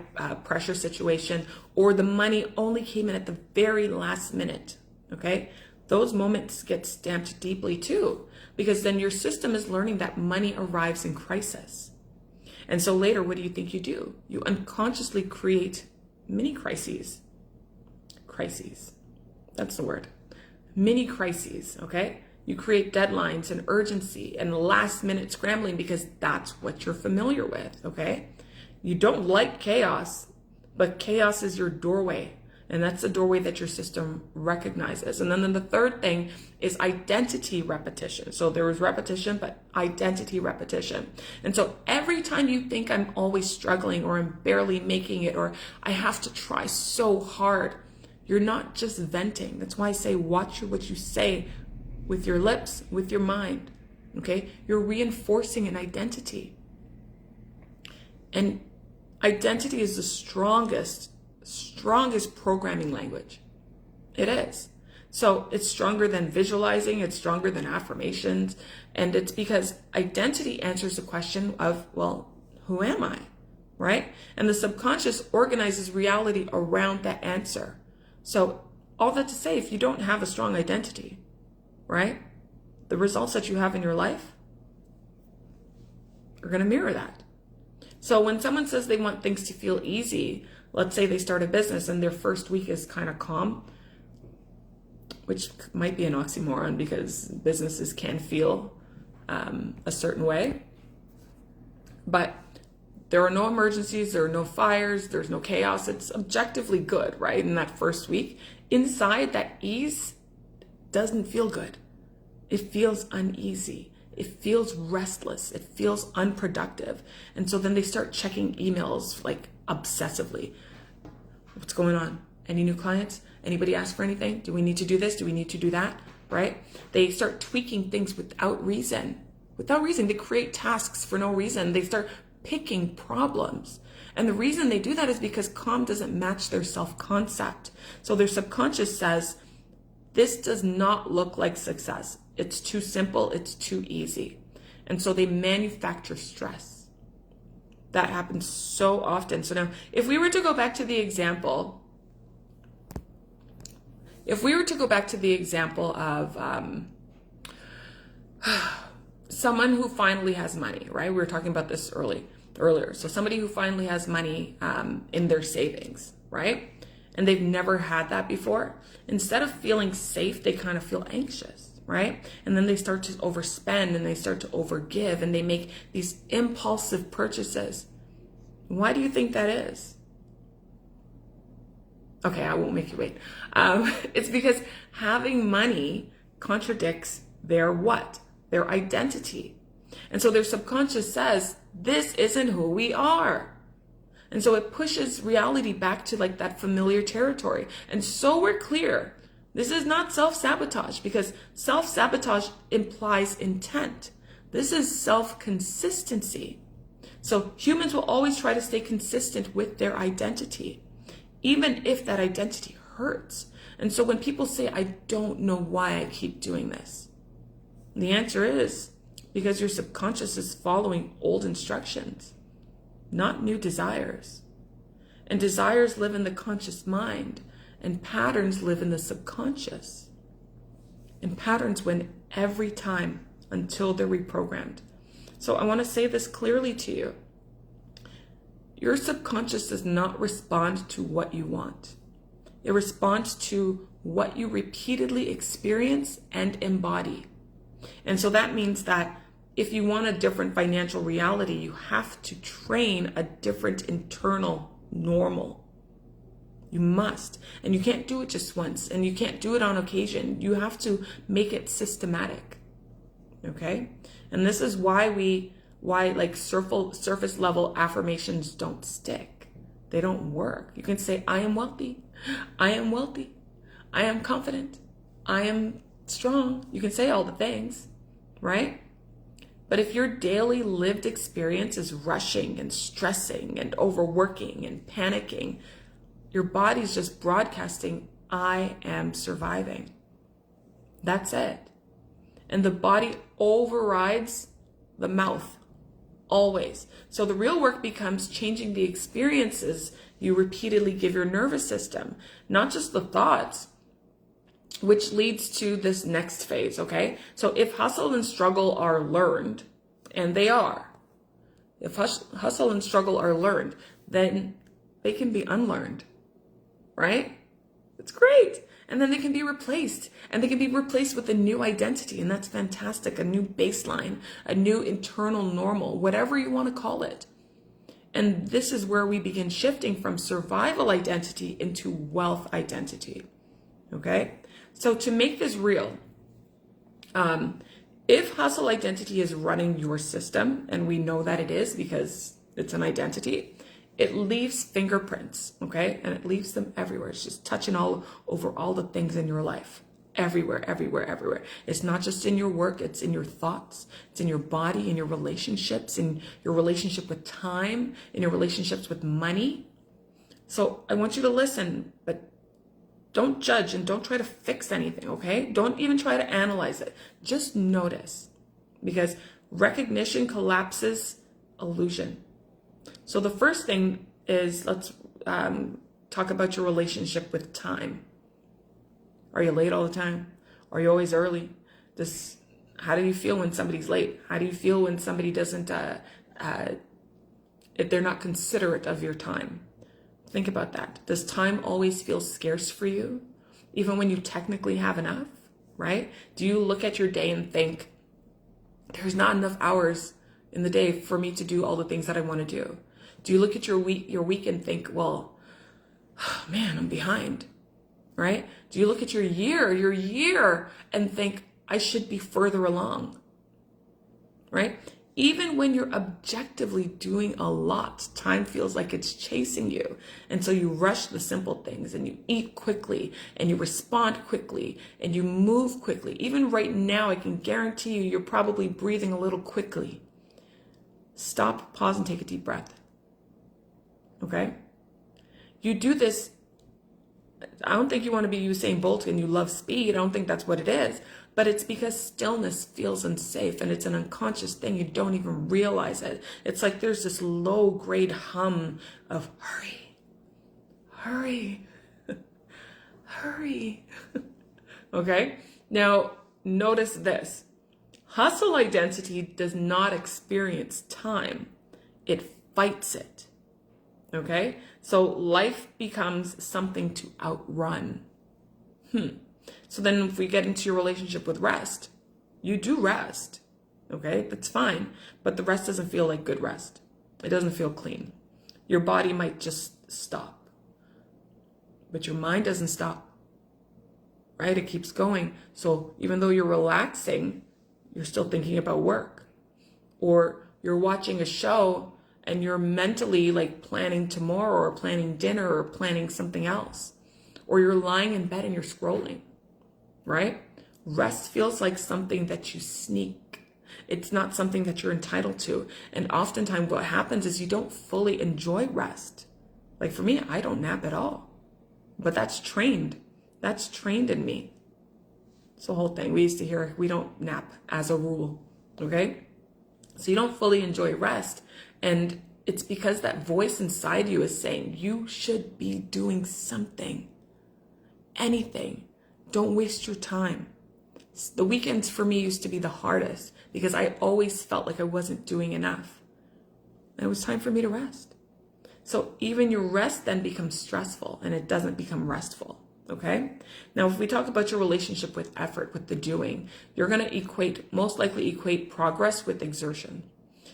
pressure situation, or the money only came in at the very last minute, okay, those moments get stamped deeply too, because then your system is learning that money arrives in crisis. And so later, what do you think you do? You unconsciously create mini crises. Crises. That's the word. Mini crises, okay? You create deadlines and urgency and last minute scrambling because that's what you're familiar with, okay? You don't like chaos, but chaos is your doorway. And that's the doorway that your system recognizes. And then the third thing is identity repetition. So there was repetition, but identity repetition. And so every time you think I'm always struggling, or I'm barely making it, or I have to try so hard, you're not just venting. That's why I say watch what you say with your lips, with your mind, okay? You're reinforcing an identity. And identity is the strongest programming language. It is. So it's stronger than visualizing, it's stronger than affirmations, and it's because identity answers the question of, well, who am I, right? And the subconscious organizes reality around that answer. So all that to say, if you don't have a strong identity, right, the results that you have in your life are going to mirror that. So when someone says they want things to feel easy, let's say they start a business and their first week is kind of calm, which might be an oxymoron because businesses can feel a certain way, but there are no emergencies, there are no fires, there's no chaos. It's objectively good, right? In that first week, inside, that ease doesn't feel good. It feels uneasy. It feels restless. It feels unproductive. And so then they start checking emails like obsessively. What's going on? Any new clients? Anybody ask for anything? Do we need to do this? Do we need to do that? Right? They start tweaking things without reason. Without reason, they create tasks for no reason. They start picking problems. And the reason they do that is because calm doesn't match their self-concept. So their subconscious says, this does not look like success. It's too simple. It's too easy. And so they manufacture stress. That happens so often. So now, if we were to go back to the example, of someone who finally has money, right? We were talking about this earlier. So somebody who finally has money in their savings, right? And they've never had that before. Instead of feeling safe, they kind of feel anxious, right? And then they start to overspend and they start to overgive and they make these impulsive purchases. Why do you think that is? Okay, I won't make you wait. It's because having money contradicts their what? Their identity. And so their subconscious says, this isn't who we are. And so it pushes reality back to like that familiar territory. And so we're clear, this is not self-sabotage, because self-sabotage implies intent. This is self-consistency. So humans will always try to stay consistent with their identity, even if that identity hurts. And so when people say, I don't know why I keep doing this, the answer is because your subconscious is following old instructions, not new desires. And desires live in the conscious mind, and patterns live in the subconscious. And patterns win every time until they're reprogrammed. So I want to say this clearly to you. Your subconscious does not respond to what you want. It responds to what you repeatedly experience and embody. And so that means that if you want a different financial reality, you have to train a different internal normal. You must. And you can't do it just once, and you can't do it on occasion. You have to make it systematic. Okay? And this is why like surface level affirmations don't stick. They don't work. You can say, I am wealthy. I am wealthy. I am confident. I am strong. You can say all the things, right? But if your daily lived experience is rushing and stressing and overworking and panicking, your body's just broadcasting, I am surviving. That's it. And the body overrides the mouth, always. So the real work becomes changing the experiences you repeatedly give your nervous system, not just the thoughts, which leads to this next phase, okay? So if hustle and struggle are learned, and they are, if hustle and struggle are learned, then they can be unlearned, right? It's great. And then they can be replaced, and they can be replaced with a new identity, and that's fantastic, a new baseline, a new internal normal, whatever you want to call it. And this is where we begin shifting from survival identity into wealth identity, okay? So to make this real, if hustle identity is running your system, and we know that it is because it's an identity, it leaves fingerprints, okay? And it leaves them everywhere. It's just touching all over all the things in your life. Everywhere, everywhere, everywhere. It's not just in your work, it's in your thoughts, it's in your body, in your relationships, in your relationship with time, in your relationships with money. So I want you to listen, but don't judge and don't try to fix anything, okay? Don't even try to analyze it. Just notice, because recognition collapses illusion. So the first thing is, let's talk about your relationship with time. Are you late all the time? Are you always early? How do you feel when somebody's late? How do you feel when somebody doesn't, if they're not considerate of your time? Think about that. Does time always feel scarce for you, even when you technically have enough, right? Do you look at your day and think, there's not enough hours in the day for me to do all the things that I want to do? Do you look at your week and think, well, man, I'm behind, right? Do you look at your year and think, I should be further along, right? Even when you're objectively doing a lot, time feels like it's chasing you. And so you rush the simple things and you eat quickly and you respond quickly and you move quickly. Even right now, I can guarantee you, you're probably breathing a little quickly. Stop, pause, and take a deep breath. Okay? You do this. I don't think you want to be Usain Bolt and you love speed. I don't think that's what it is. But it's because stillness feels unsafe and it's an unconscious thing. You don't even realize it. It's like there's this low grade hum of hurry, hurry, hurry. Okay? Now, notice this. Hustle identity does not experience time. It fights it. Okay? So life becomes something to outrun. So then if we get into your relationship with rest, you do rest. Okay? That's fine. But the rest doesn't feel like good rest. It doesn't feel clean. Your body might just stop. But your mind doesn't stop. Right? It keeps going. So even though you're relaxing, you're still thinking about work. Or you're watching a show and you're mentally like planning tomorrow or planning dinner or planning something else. Or you're lying in bed and you're scrolling, right? Rest feels like something that you sneak. It's not something that you're entitled to. And oftentimes what happens is you don't fully enjoy rest. Like for me, I don't nap at all. But that's trained. That's trained in me. It's the whole thing. We used to hear we don't nap as a rule, okay? So you don't fully enjoy rest. And it's because that voice inside you is saying, you should be doing something, anything. Don't waste your time. The weekends for me used to be the hardest because I always felt like I wasn't doing enough. And it was time for me to rest. So even your rest then becomes stressful and it doesn't become restful. Okay. Now, if we talk about your relationship with effort, with the doing, you're going to most likely equate progress with exertion.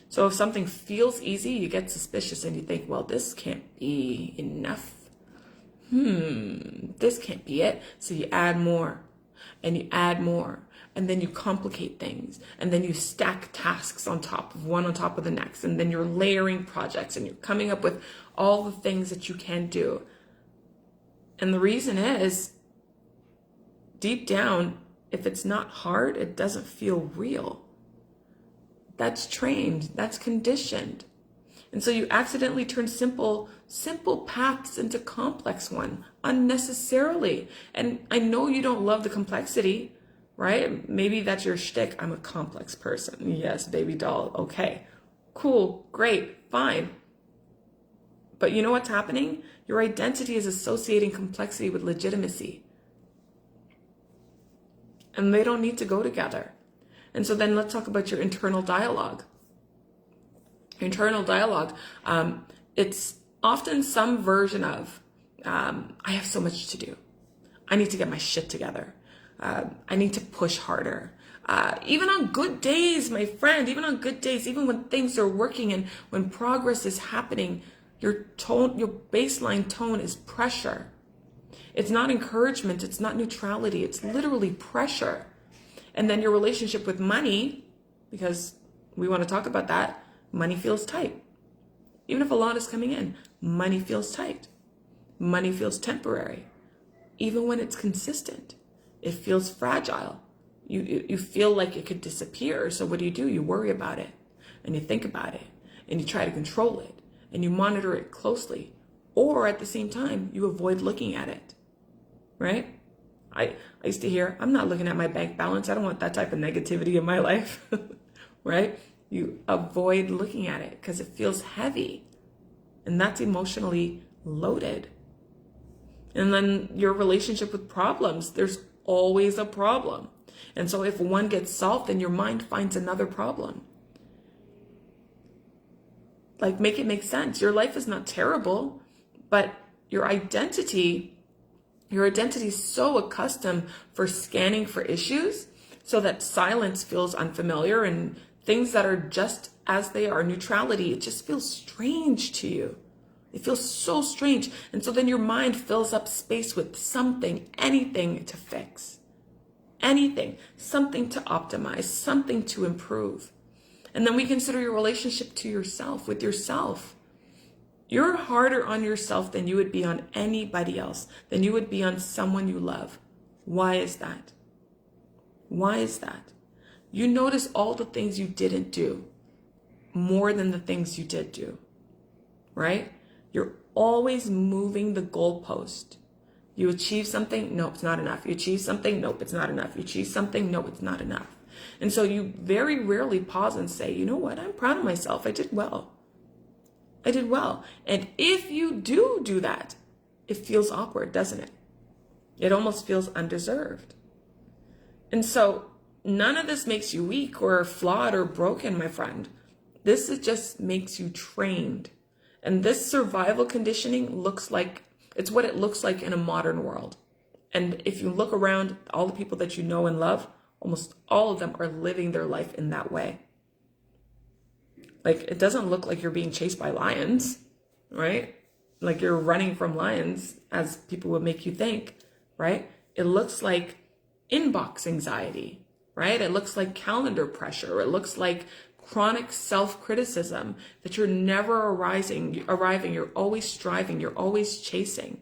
So if something feels easy, you get suspicious and you think, well, this can't be enough. This can't be it. So you add more and you add more and then you complicate things and then you stack tasks on top of the next. And then you're layering projects and you're coming up with all the things that you can do. And the reason is, deep down, if it's not hard, it doesn't feel real. That's trained, that's conditioned. And so you accidentally turn simple paths into complex one unnecessarily. And I know you don't love the complexity, right? Maybe that's your shtick. I'm a complex person. Yes, baby doll. Okay, cool, great, fine. But you know what's happening? Your identity is associating complexity with legitimacy. And they don't need to go together. And so then let's talk about your internal dialogue. Your internal dialogue, it's often some version of, I have so much to do. I need to get my shit together. I need to push harder. Even on good days, my friend, even on good days, even when things are working and when progress is happening, your baseline tone is pressure. It's not encouragement. It's not neutrality. It's literally pressure. And then your relationship with money, because we want to talk about that, money feels tight. Even if a lot is coming in, money feels tight. Money feels temporary. Even when it's consistent, it feels fragile. You feel like it could disappear. So what do? You worry about it and you think about it and you try to control it. And you monitor it closely, or at the same time, you avoid looking at it, right? I used to hear, I'm not looking at my bank balance. I don't want that type of negativity in my life, right? You avoid looking at it because it feels heavy, and that's emotionally loaded. And then your relationship with problems, there's always a problem. And so if one gets solved, then your mind finds another problem. Like, make it make sense. Your life is not terrible, but your identity is so accustomed for scanning for issues so that silence feels unfamiliar and things that are just as they are, neutrality, it just feels strange to you. It feels so strange. And so then your mind fills up space with something, anything to fix, anything, something to optimize, something to improve. And then we consider your relationship to yourself, with yourself. You're harder on yourself than you would be on anybody else, than you would be on someone you love. Why is that? Why is that? You notice all the things you didn't do more than the things you did do, right? You're always moving the goalpost. You achieve something, nope, it's not enough. You achieve something, nope, it's not enough. You achieve something, no, it's not enough. And so you very rarely pause and say, you know what, I'm proud of myself. I did well. I did well. And if you do that, it feels awkward, doesn't it? It almost feels undeserved. And so none of this makes you weak or flawed or broken, my friend. This just makes you trained. And this survival conditioning looks like, it's what it looks like in a modern world. And if you look around, all the people that you know and love, almost all of them are living their life in that way. Like, it doesn't look like you're being chased by lions, right? Like you're running from lions, as people would make you think, right? It looks like inbox anxiety, right? It looks like calendar pressure. It looks like chronic self-criticism, that you're never arriving. You're always striving. You're always chasing,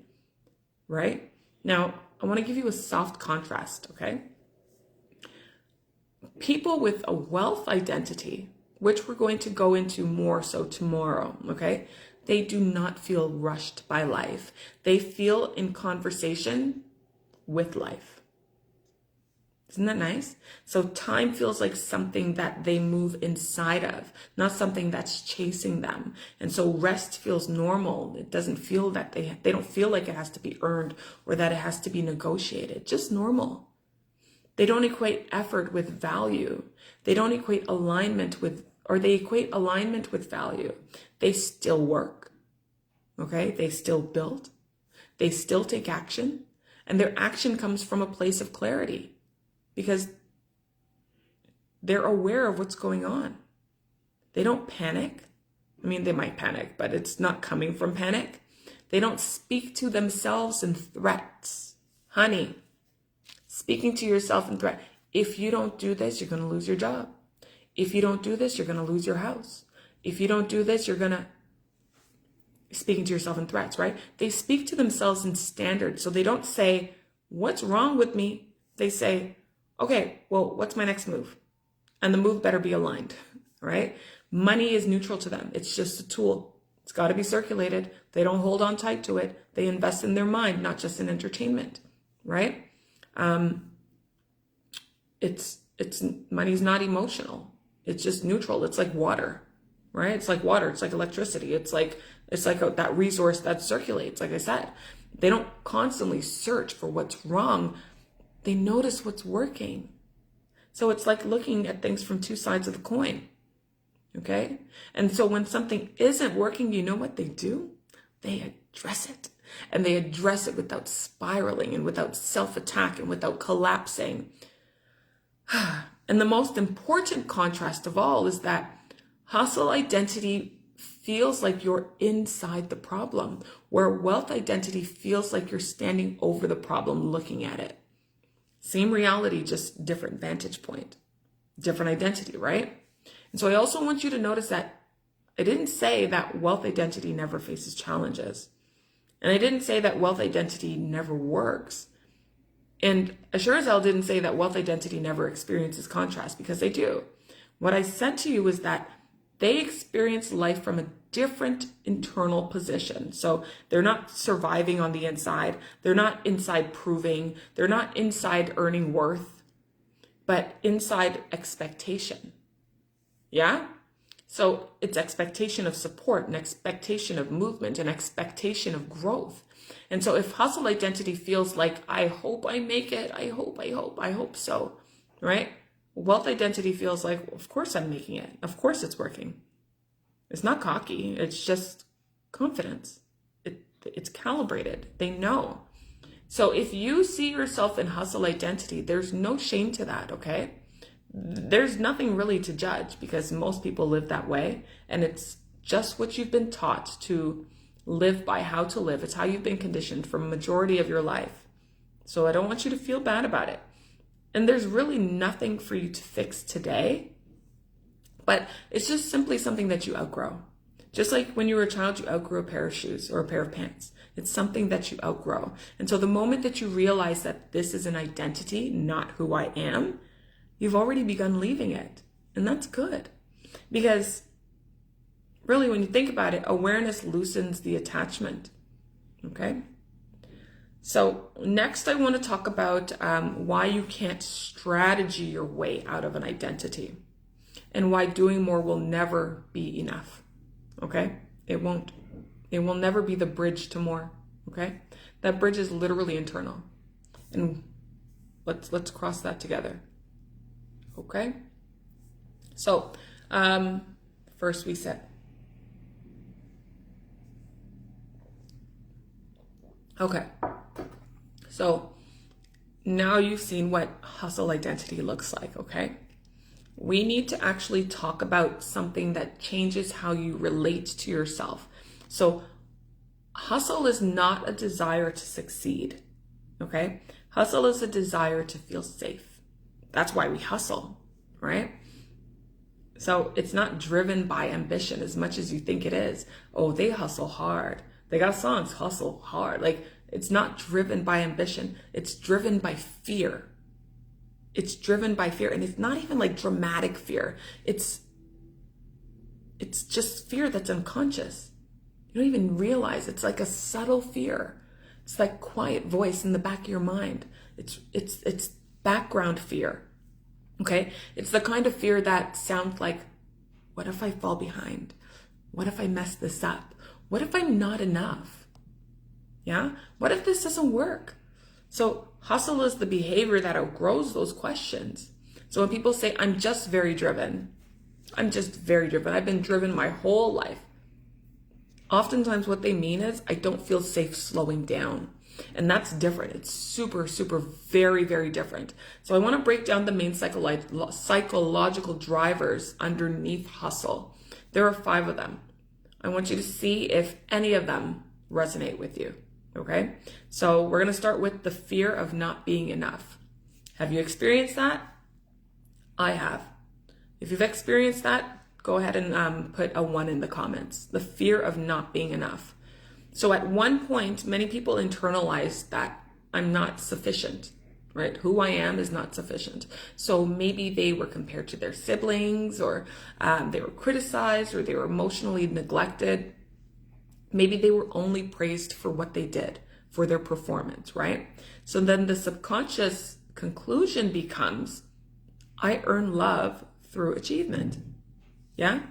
right? Now, I want to give you a soft contrast, okay? People with a wealth identity, which we're going to go into more so tomorrow, okay? They do not feel rushed by life. They feel in conversation with life. Isn't that nice? So time feels like something that they move inside of, not something that's chasing them. And so rest feels normal. It doesn't feel that they don't feel like it has to be earned or that it has to be negotiated. Just normal. They don't equate effort with value. They don't equate alignment with, or they equate alignment with value. They still work. Okay? They still build. They still take action. And their action comes from a place of clarity, because they're aware of what's going on. They don't panic. I mean, they might panic, but it's not coming from panic. They don't speak to themselves in threats. Honey, speaking to yourself in threat. If you don't do this, you're going to lose your job. If you don't do this, you're going to lose your house. If you don't do this, you're going to... Speaking to yourself in threats, right? They speak to themselves in standards. So they don't say, what's wrong with me? They say, okay, well, what's my next move? And the move better be aligned, right? Money is neutral to them. It's just a tool. It's got to be circulated. They don't hold on tight to it. They invest in their mind, not just in entertainment, right? Money's not emotional. It's just neutral. It's like water, right? It's like water. It's like electricity. It's like that resource that circulates. Like I said, they don't constantly search for what's wrong. They notice what's working. So it's like looking at things from two sides of the coin. Okay? And so when something isn't working, you know what they do? They address it. And they address it without spiraling and without self-attack and without collapsing. And the most important contrast of all is that hustle identity feels like you're inside the problem, where wealth identity feels like you're standing over the problem looking at it. Same reality, just different vantage point, different identity, right? And so I also want you to notice that I didn't say that wealth identity never faces challenges. And I didn't say that wealth identity never works. And I sure as hell didn't say that wealth identity never experiences contrast, because they do. What I said to you is that they experience life from a different internal position. So they're not surviving on the inside. They're not inside proving. They're not inside earning worth, but inside expectation. Yeah? So it's expectation of support, an expectation of movement, an expectation of growth. And so if hustle identity feels like, I hope I make it, I hope so, right? Wealth identity feels like, of course I'm making it. Of course it's working. It's not cocky. It's just confidence. It's calibrated. They know. So if you see yourself in hustle identity, there's no shame to that, okay? There's nothing really to judge, because most people live that way. And it's just what you've been taught to live by, how to live. It's how you've been conditioned for a majority of your life. So I don't want you to feel bad about it. And there's really nothing for you to fix today But it's just simply something that you outgrow. Just like when you were a child, you outgrew a pair of shoes or a pair of pants. It's something that you outgrow. And so the moment that you realize that this is an identity, not who I am, you've already begun leaving it. And that's good. Because really, when you think about it, awareness loosens the attachment. Okay? So next I want to talk about why you can't strategy your way out of an identity and why doing more will never be enough. Okay? It won't. It will never be the bridge to more. Okay? That bridge is literally internal. And let's cross that together. Okay? So, first we said, okay. So now you've seen what hustle identity looks like, okay? We need to actually talk about something that changes how you relate to yourself. So hustle is not a desire to succeed, okay? Hustle is a desire to feel safe. That's why we hustle, right? So it's not driven by ambition as much as you think it is. Oh, they hustle hard. They got songs, hustle hard. Like, it's not driven by ambition. It's driven by fear. It's driven by fear. And it's not even like dramatic fear. It's just fear that's unconscious. You don't even realize. It's like a subtle fear. It's like quiet voice in the back of your mind. It's background fear. Okay? It's the kind of fear that sounds like, what if I fall behind? What if I mess this up? What if I'm not enough? Yeah? What if this doesn't work? So hustle is the behavior that outgrows those questions. So when people say, I'm just very driven, I've been driven my whole life. Oftentimes what they mean is, I don't feel safe slowing down. And that's different. It's super, super, very, very different. So I want to break down the main psychological drivers underneath hustle. There are 5 of them. I want you to see if any of them resonate with you. Okay? So we're going to start with the fear of not being enough. Have you experienced that? I have. If you've experienced that, go ahead and put a 1 in the comments. The fear of not being enough. So at one point, many people internalized that I'm not sufficient, right? Who I am is not sufficient. So maybe they were compared to their siblings, or they were criticized, or they were emotionally neglected. Maybe they were only praised for what they did, for their performance, right? So then the subconscious conclusion becomes, I earn love through achievement. Yeah?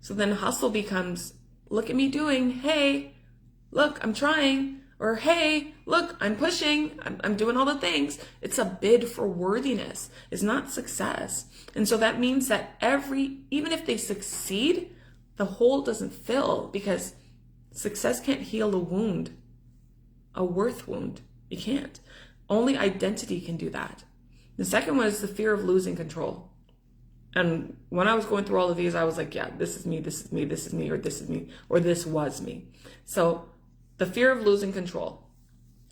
So then hustle becomes, look at me doing, hey, look, I'm trying, or hey, look, I'm pushing, I'm doing all the things. It's a bid for worthiness. It's not success. And so that means that even if they succeed, the hole doesn't fill, because success can't heal a wound, a worth wound. You can't. Only identity can do that. The second one is the fear of losing control. And when I was going through all of these, I was like, yeah, this is me, this is me, this is me, or this is me, or this was me. So the fear of losing control.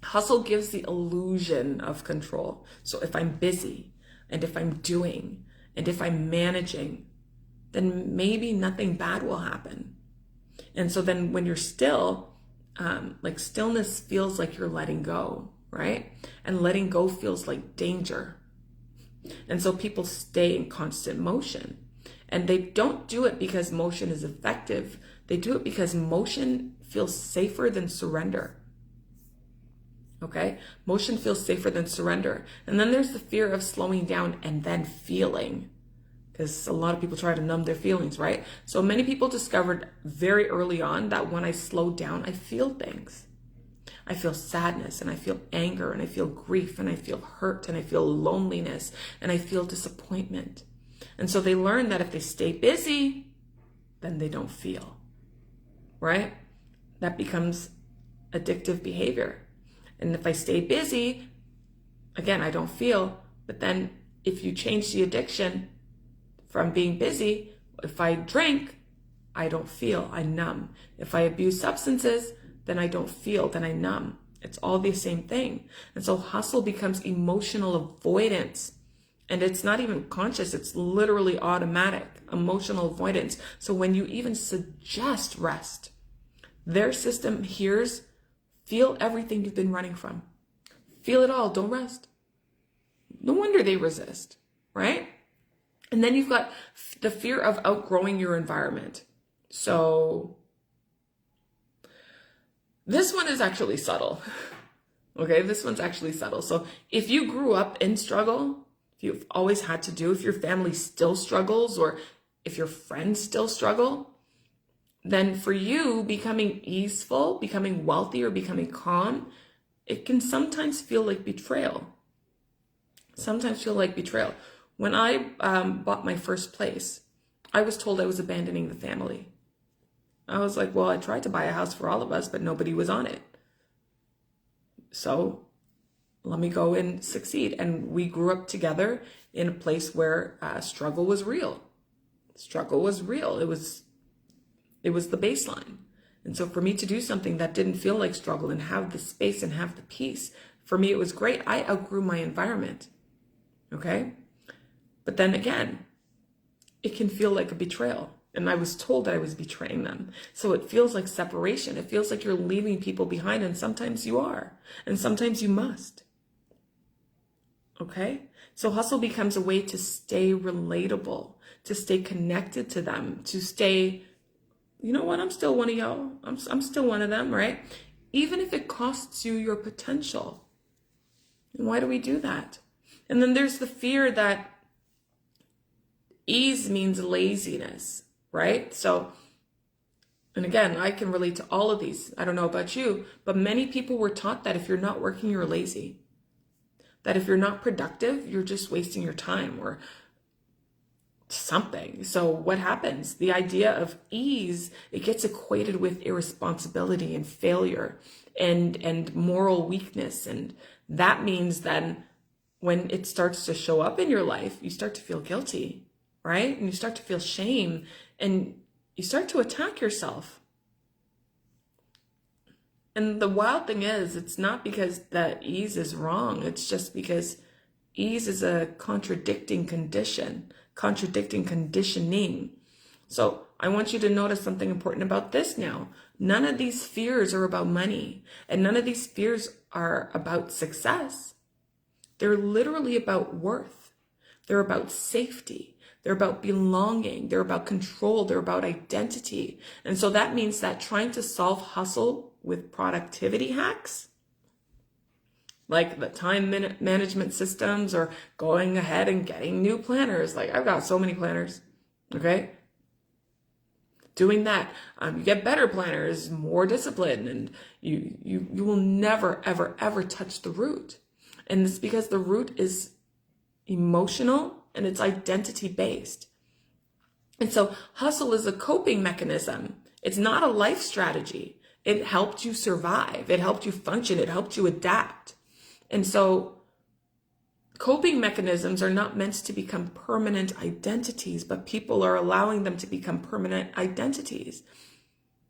Hustle gives the illusion of control. So if I'm busy, and if I'm doing, and if I'm managing, then maybe nothing bad will happen. And so then when you're still, like stillness feels like you're letting go, right? And letting go feels like danger. And so people stay in constant motion. And they don't do it because motion is effective. They do it because motion feels safer than surrender. Okay? Motion feels safer than surrender. And then there's the fear of slowing down and then feeling. Because a lot of people try to numb their feelings, right? So many people discovered very early on that when I slow down, I feel things. I feel sadness, and I feel anger, and I feel grief, and I feel hurt, and I feel loneliness, and I feel disappointment. And so they learn that if they stay busy, then they don't feel, right? That becomes addictive behavior. And if I stay busy, again, I don't feel. But then if you change the addiction from being busy, if I drink, I don't feel, I numb. If I abuse substances, then I don't feel, then I numb. It's all the same thing. And so hustle becomes emotional avoidance. And it's not even conscious, it's literally automatic, emotional avoidance. So when you even suggest rest, their system hears, feel everything you've been running from. Feel it all, don't rest. No wonder they resist, right? And then you've got the fear of outgrowing your environment. So this one is actually subtle. Okay, this one's actually subtle. So if you grew up in struggle, if you've always had to do, if your family still struggles, or if your friends still struggle, then for you, becoming easeful, becoming wealthy, or becoming calm, it can sometimes feel like betrayal. Sometimes feel like betrayal. When I bought my first place, I was told I was abandoning the family. I was like, well, I tried to buy a house for all of us, but nobody was on it. So let me go and succeed. And we grew up together in a place where struggle was real. Struggle was real. It was the baseline. And so for me to do something that didn't feel like struggle and have the space and have the peace, for me, it was great. I outgrew my environment. Okay. But then again, it can feel like a betrayal. And I was told that I was betraying them. So it feels like separation. It feels like you're leaving people behind. And sometimes you are. And sometimes you must. Okay? So hustle becomes a way to stay relatable, to stay connected to them, to stay, you know what, I'm still one of y'all. I'm still one of them, right? Even if it costs you your potential. And why do we do that? And then there's the fear that ease means laziness, right? So, and again, I can relate to all of these. I don't know about you, but many people were taught that if you're not working, you're lazy. That if you're not productive, you're just wasting your time or something. So what happens? The idea of ease, it gets equated with irresponsibility and failure and moral weakness. And that means then when it starts to show up in your life, you start to feel guilty, right? And you start to feel shame and you start to attack yourself. And the wild thing is, it's not because that ease is wrong. It's just because ease is a contradicting condition, contradicting conditioning. So I want you to notice something important about this now. None of these fears are about money, and none of these fears are about success. They're literally about worth. They're about safety. They're about belonging. They're about control. They're about identity. And so that means that trying to solve hustle with productivity hacks, like the time management systems, or going ahead and getting new planners. Like I've got so many planners, okay? Doing that, you get better planners, more discipline, and you will never, ever, ever touch the root. And it's because the root is emotional and it's identity based. And so hustle is a coping mechanism. It's not a life strategy. It helped you survive. It helped you function. It helped you adapt. And so coping mechanisms are not meant to become permanent identities, but people are allowing them to become permanent identities.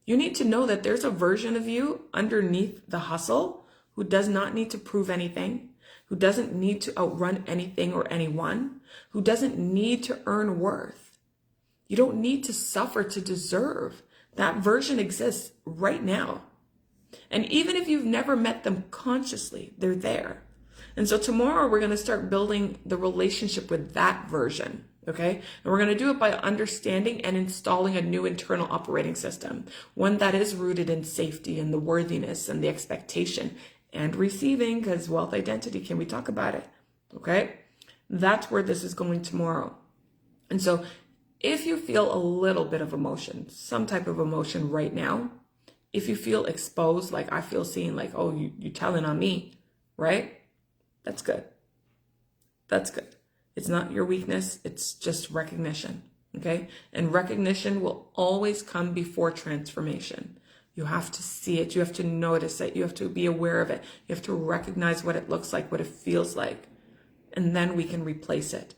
You need to know that there's a version of you underneath the hustle who does not need to prove anything, who doesn't need to outrun anything or anyone, who doesn't need to earn worth. You don't need to suffer to deserve. That version exists right now. And even if you've never met them consciously, they're there. And so tomorrow we're going to start building the relationship with that version, okay? And we're going to do it by understanding and installing a new internal operating system, one that is rooted in safety and the worthiness and the expectation and receiving, because wealth identity, can we talk about it? Okay? That's where this is going tomorrow. And so if you feel a little bit of emotion, some type of emotion right now, if you feel exposed, like I feel seen, like, oh, you're telling on me, right? That's good. That's good. It's not your weakness. It's just recognition. Okay. And recognition will always come before transformation. You have to see it. You have to notice it. You have to be aware of it. You have to recognize what it looks like, what it feels like. And then we can replace it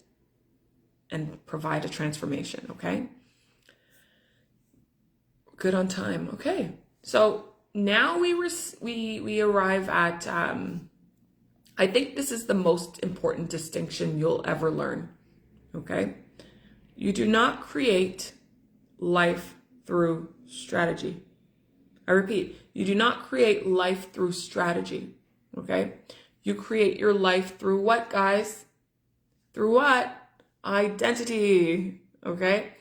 and provide a transformation. Okay. Good on time. Okay. So now we arrive at I think this is the most important distinction you'll ever learn, okay? You do not create life through strategy. I repeat, you do not create life through strategy, okay? You create your life through what, guys? Through what? Identity, okay?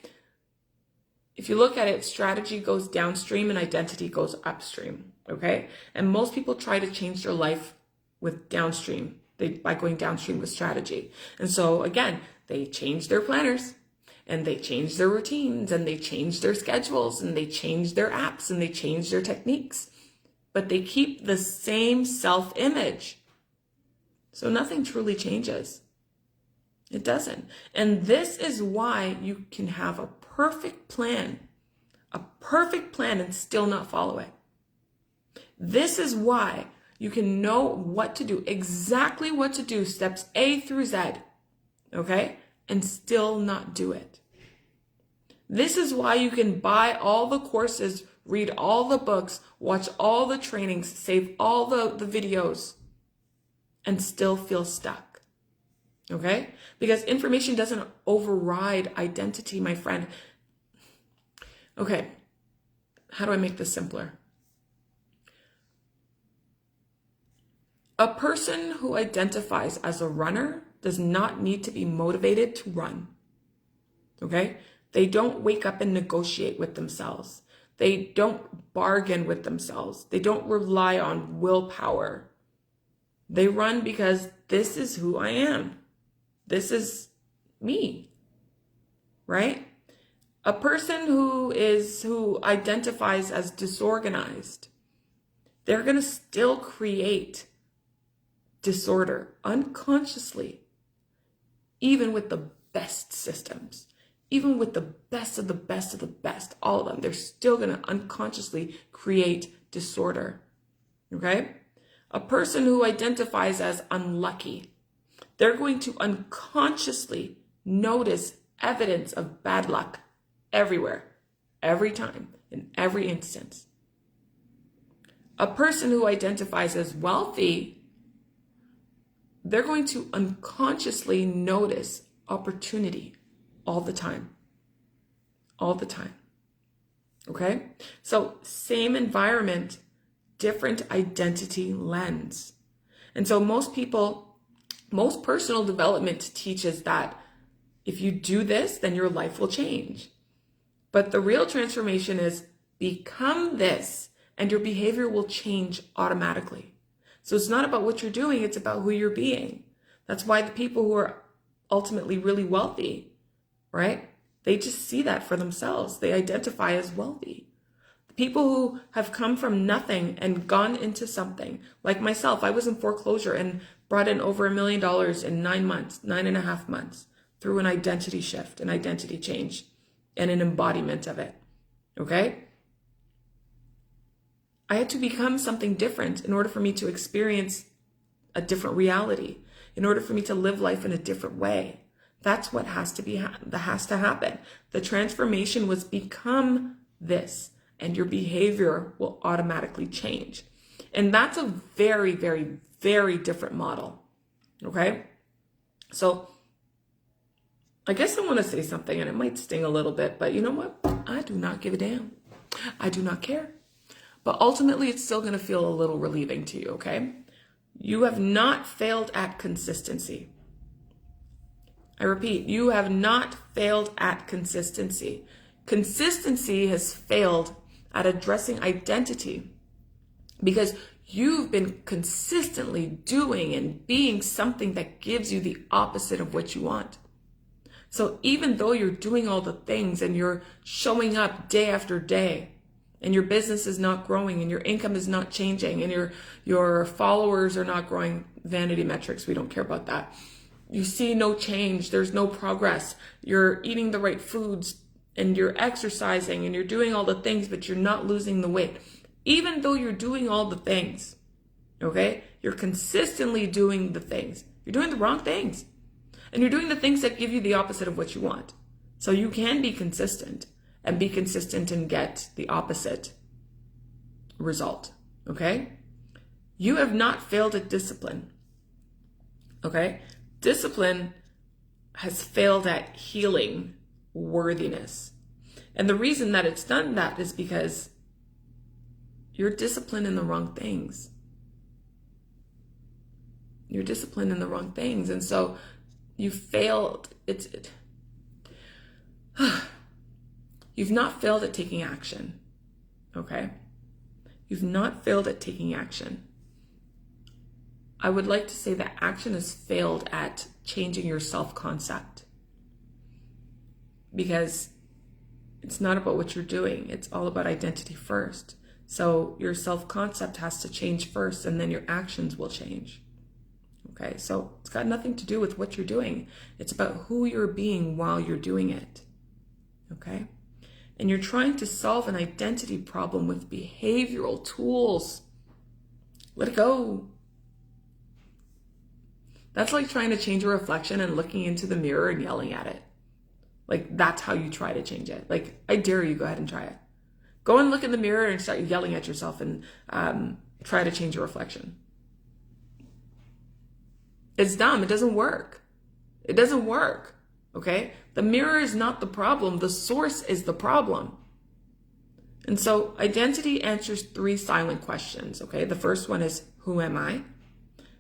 If you look at it, strategy goes downstream and identity goes upstream, okay? And most people try to change their life with downstream, by going downstream with strategy. And so again, they change their planners and they change their routines and they change their schedules and they change their apps and they change their techniques, but they keep the same self-image. So nothing truly changes. It doesn't. And this is why you can have a perfect plan and still not follow it. This is why you can know what to do, exactly what to do, steps A through Z, okay? And still not do it. This is why you can buy all the courses, read all the books, watch all the trainings, save all the videos, and still feel stuck, okay? Because information doesn't override identity, my friend. Okay, how do I make this simpler? A person who identifies as a runner does not need to be motivated to run, okay? They don't wake up and negotiate with themselves. They don't bargain with themselves. They don't rely on willpower. They run because this is who I am. This is me, right? A person who identifies as disorganized, they're going to still create disorder unconsciously, even with the best systems, even with the best of the best of the best, all of them, they're still going to unconsciously create disorder, okay? A person who identifies as unlucky, they're going to unconsciously notice evidence of bad luck everywhere, every time, in every instance. A person who identifies as wealthy, they're going to unconsciously notice opportunity all the time, okay? So same environment, different identity lens. And so most personal development teaches that if you do this, then your life will change. But the real transformation is become this and your behavior will change automatically. So it's not about what you're doing, it's about who you're being. That's why the people who are ultimately really wealthy, right? They just see that for themselves. They identify as wealthy. The people who have come from nothing and gone into something, like myself, I was in foreclosure and brought in over $1 million in 9.5 months through an identity shift, an identity change, and an embodiment of it, okay? I had to become something different in order for me to experience a different reality, in order for me to live life in a different way. That's what has to happen. The transformation was become this, and your behavior will automatically change. And that's a very, very, very different model, okay? So I guess I want to say something, and it might sting a little bit, but you know what? I do not give a damn. I do not care. But ultimately, it's still going to feel a little relieving to you, okay? You have not failed at consistency. I repeat, you have not failed at consistency. Consistency has failed at addressing identity because you've been consistently doing and being something that gives you the opposite of what you want. So even though you're doing all the things and you're showing up day after day, and your business is not growing and your income is not changing and your followers are not growing, vanity metrics, we don't care about that. You see no change, there's no progress. You're eating the right foods and you're exercising and you're doing all the things, but you're not losing the weight. Even though you're doing all the things, okay? You're consistently doing the things. You're doing the wrong things. And you're doing the things that give you the opposite of what you want. So you can be consistent. And be consistent and get the opposite result, okay? You have not failed at discipline. Okay? Discipline has failed at healing worthiness. And the reason that it's done that is because you're disciplined in the wrong things. You're disciplined in the wrong things. And so you failed. You've not failed at taking action. Okay? You've not failed at taking action. I would like to say that action has failed at changing your self-concept. Because it's not about what you're doing. It's all about identity first. So your self-concept has to change first, and then your actions will change. Okay, so it's got nothing to do with what you're doing. It's about who you're being while you're doing it. Okay? And you're trying to solve an identity problem with behavioral tools. Let it go. That's like trying to change a reflection and looking into the mirror and yelling at it. Like, that's how you try to change it. Like, I dare you, go ahead and try it. Go and look in the mirror and start yelling at yourself and try to change your reflection. It's dumb. It doesn't work. It doesn't work. Okay? The mirror is not the problem. The source is the problem. And so identity answers 3 silent questions. Okay? The first one is, who am I?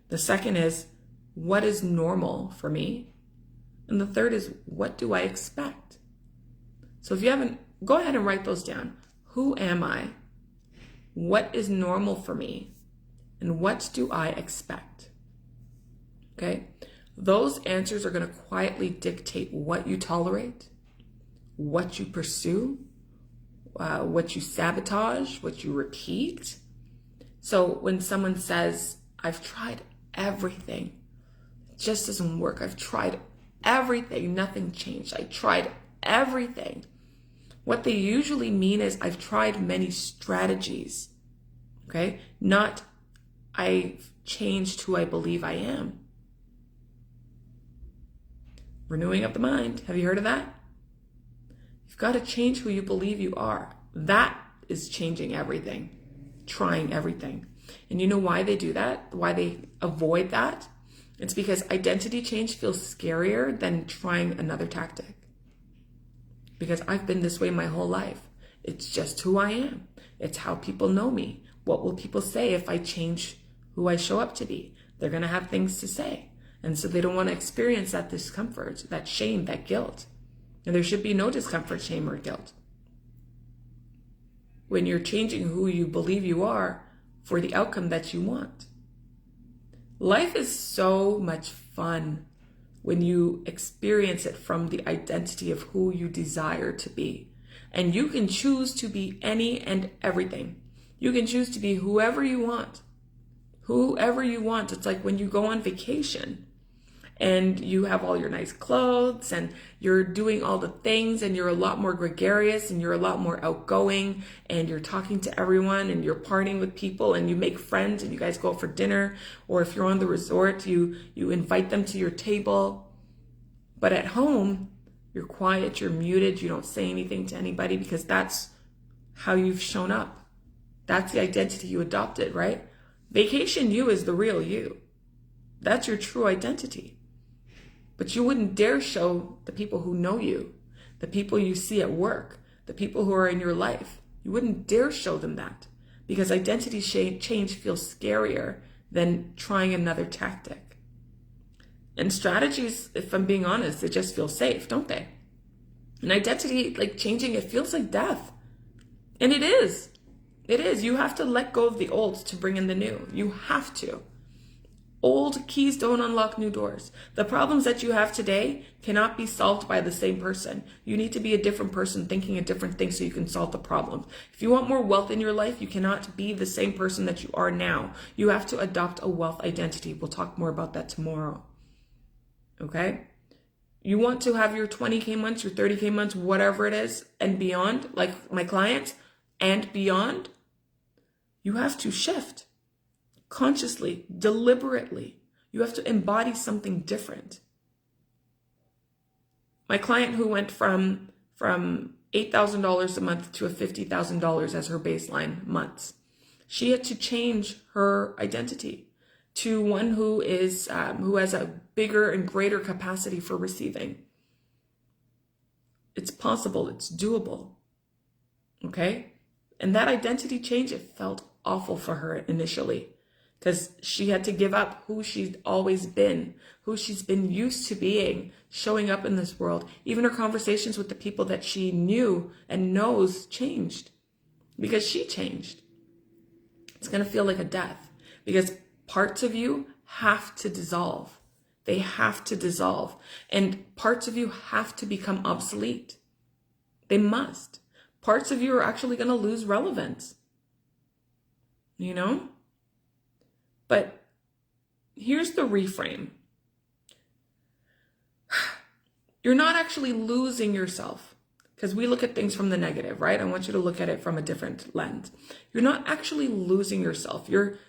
The second is, what is normal for me? And the third is, what do I expect? So if you haven't, go ahead and write those down. Who am I? What is normal for me? And what do I expect? Okay? Those answers are going to quietly dictate what you tolerate, what you pursue, what you sabotage, what you repeat. So when someone says, I've tried everything, it just doesn't work. I've tried everything, nothing changed. I tried everything. What they usually mean is, I've tried many strategies. Okay? Not, I've changed who I believe I am. Renewing of the mind. Have you heard of that? You've got to change who you believe you are. That is changing everything. Trying everything. And you know why they do that? Why they avoid that? It's because identity change feels scarier than trying another tactic. Because I've been this way my whole life. It's just who I am. It's how people know me. What will people say if I change who I show up to be? They're going to have things to say. And so they don't want to experience that discomfort, that shame, that guilt. And there should be no discomfort, shame, or guilt. When you're changing who you believe you are for the outcome that you want. Life is so much fun when you experience it from the identity of who you desire to be. And you can choose to be any and everything. You can choose to be whoever you want. Whoever you want. It's like when you go on vacation and you have all your nice clothes and you're doing all the things and you're a lot more gregarious and you're a lot more outgoing and you're talking to everyone and you're partying with people and you make friends and you guys go out for dinner, or if you're on the resort, you invite them to your table. But at home, you're quiet, you're muted, you don't say anything to anybody because that's how you've shown up. That's the identity you adopted, right? Vacation you is the real you. That's your true identity. But you wouldn't dare show the people who know you, the people you see at work, the people who are in your life. You wouldn't dare show them that because identity change feels scarier than trying another tactic. And strategies, if I'm being honest, they just feel safe, don't they? And identity, like changing, it feels like death. And it is. It is. You have to let go of the old to bring in the new. You have to. Old keys don't unlock new doors. The problems that you have today cannot be solved by the same person. You need to be a different person thinking a different thing so you can solve the problem. If you want more wealth in your life, you cannot be the same person that you are now. You have to adopt a wealth identity. We'll talk more about that tomorrow. Okay? You want to have your 20K months, your 30K months, whatever it is, and beyond, like my clients, and beyond, you have to shift. Consciously, deliberately. You have to embody something different. My client who went from $8,000 a month to $50,000 as her baseline months, she had to change her identity. to one who has a bigger and greater capacity for receiving. It's possible. It's doable. Okay? And that identity change, it felt awful for her initially because she had to give up who she's always been, who she's been used to being, showing up in this world. Even her conversations with the people that she knew and knows changed because she changed. It's going to feel like a death because parts of you have to dissolve. They have to dissolve. And parts of you have to become obsolete. They must. Parts of you are actually going to lose relevance. You know? But here's the reframe. You're not actually losing yourself, because we look at things from the negative, right? I want you to look at it from a different lens. You're not actually losing yourself. You're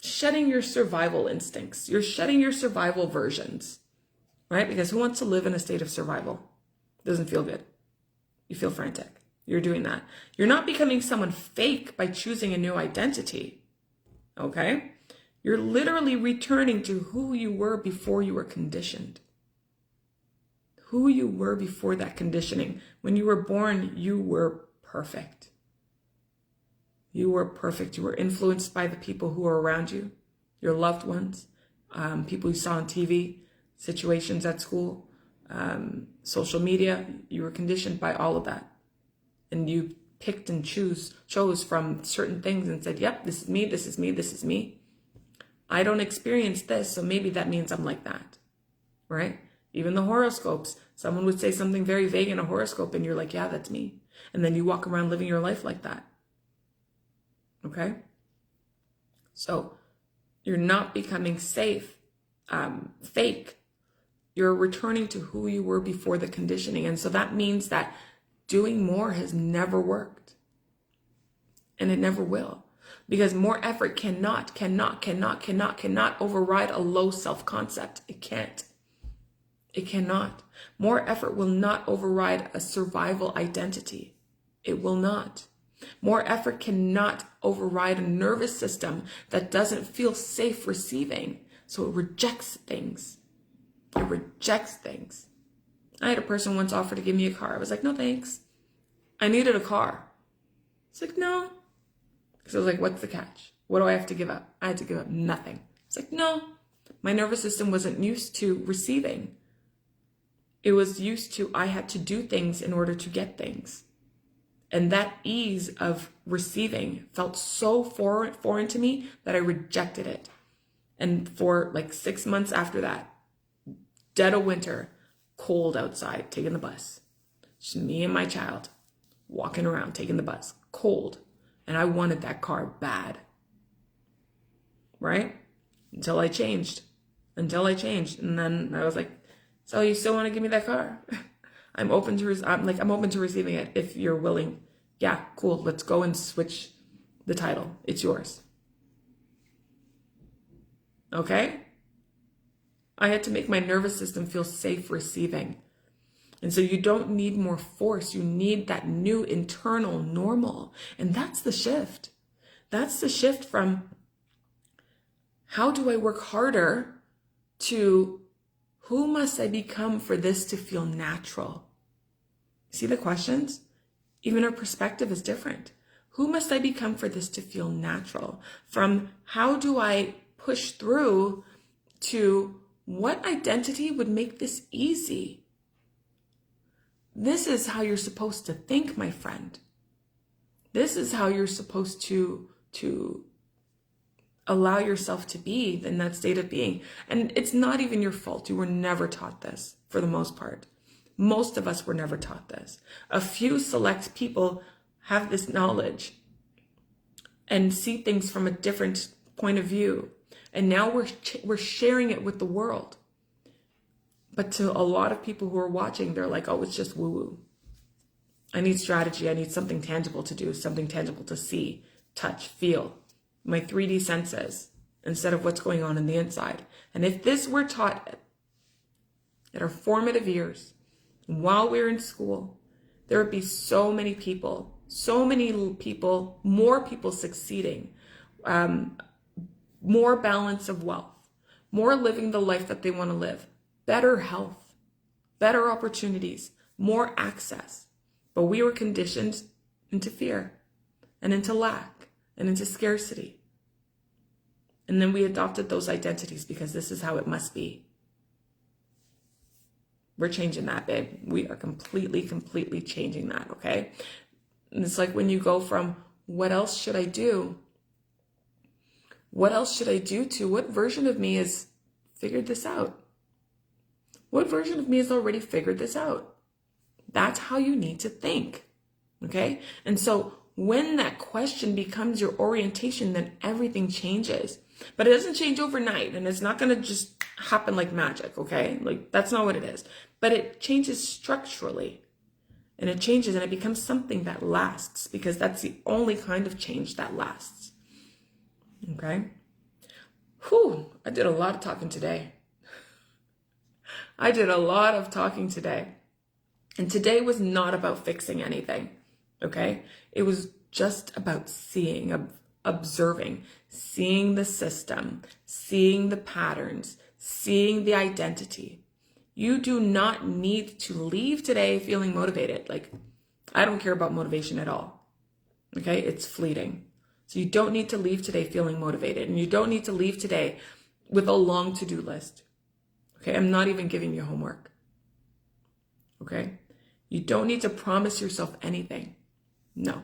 shedding your survival instincts. You're shedding your survival versions, right? Because who wants to live in a state of survival? It doesn't feel good. You feel frantic. You're doing that. You're not becoming someone fake by choosing a new identity, okay? You're literally returning to who you were before you were conditioned. Who you were before that conditioning. When you were born, you were perfect. You were perfect. You were influenced by the people who were around you, your loved ones, people you saw on TV, situations at school, social media. You were conditioned by all of that. And you picked and chose from certain things and said, yep, this is me, this is me, this is me. I don't experience this, so maybe that means I'm like that, right? Even the horoscopes, someone would say something very vague in a horoscope and you're like, yeah, that's me. And then you walk around living your life like that, okay? So you're not becoming fake. You're returning to who you were before the conditioning. And so that means that doing more has never worked. And it never will. Because more effort cannot override a low self-concept. It can't. It cannot. More effort will not override a survival identity. It will not. More effort cannot override a nervous system that doesn't feel safe receiving. So it rejects things. It rejects things. I had a person once offer to give me a car. I was like, no, thanks. I needed a car. It's like, no. So I was like, what's the catch? What do I have to give up? I had to give up nothing. It's like, no. My nervous system wasn't used to receiving. It was used to, I had to do things in order to get things. And that ease of receiving felt so foreign to me that I rejected it. And for like 6 months after that, dead of winter, cold outside, taking the bus. Just me and my child walking around, taking the bus, cold. And I wanted that car bad. Right? Until I changed. And then I was like, so you still want to give me that car? I'm open to receiving it if you're willing. Yeah, cool. Let's go and switch the title. It's yours. Okay? I had to make my nervous system feel safe receiving. And so you don't need more force. You need that new internal normal. And that's the shift. That's the shift from how do I work harder to who must I become for this to feel natural? See the questions? Even our perspective is different. Who must I become for this to feel natural? From how do I push through to what identity would make this easy? This is how you're supposed to think, my friend. This is how you're supposed to allow yourself to be in that state of being. And it's not even your fault. You were never taught this for the most part. Most of us were never taught this. A few select people have this knowledge and see things from a different point of view. And now we're sharing it with the world. But to a lot of people who are watching, they're like, oh, it's just woo-woo. I need strategy. I need something tangible to do, something tangible to see, touch, feel. My 3D senses instead of what's going on in the inside. And if this were taught at our formative years, while we're in school, there would be so many people, more people succeeding, more balance of wealth, more living the life that they want to live, better health, better opportunities, more access. But we were conditioned into fear and into lack and into scarcity. And then we adopted those identities because this is how it must be. We're changing that, babe. We are completely changing that, okay? And it's like when you go from, what else should I do? What else should I do to what version of me has figured this out? What version of me has already figured this out? That's how you need to think, okay? And so when that question becomes your orientation, then everything changes. But it doesn't change overnight, and it's not going to just happen like magic, okay? Like, that's not what it is. But it changes structurally, and it changes, and it becomes something that lasts, because that's the only kind of change that lasts, okay? Whew, I did a lot of talking today. I did a lot of talking today. And today was not about fixing anything, okay? It was just about seeing, observing, seeing the system, seeing the patterns, seeing the identity. You do not need to leave today feeling motivated. Like, I don't care about motivation at all, okay? It's fleeting. So you don't need to leave today feeling motivated, and you don't need to leave today with a long to-do list, okay? I'm not even giving you homework, okay? You don't need to promise yourself anything. No.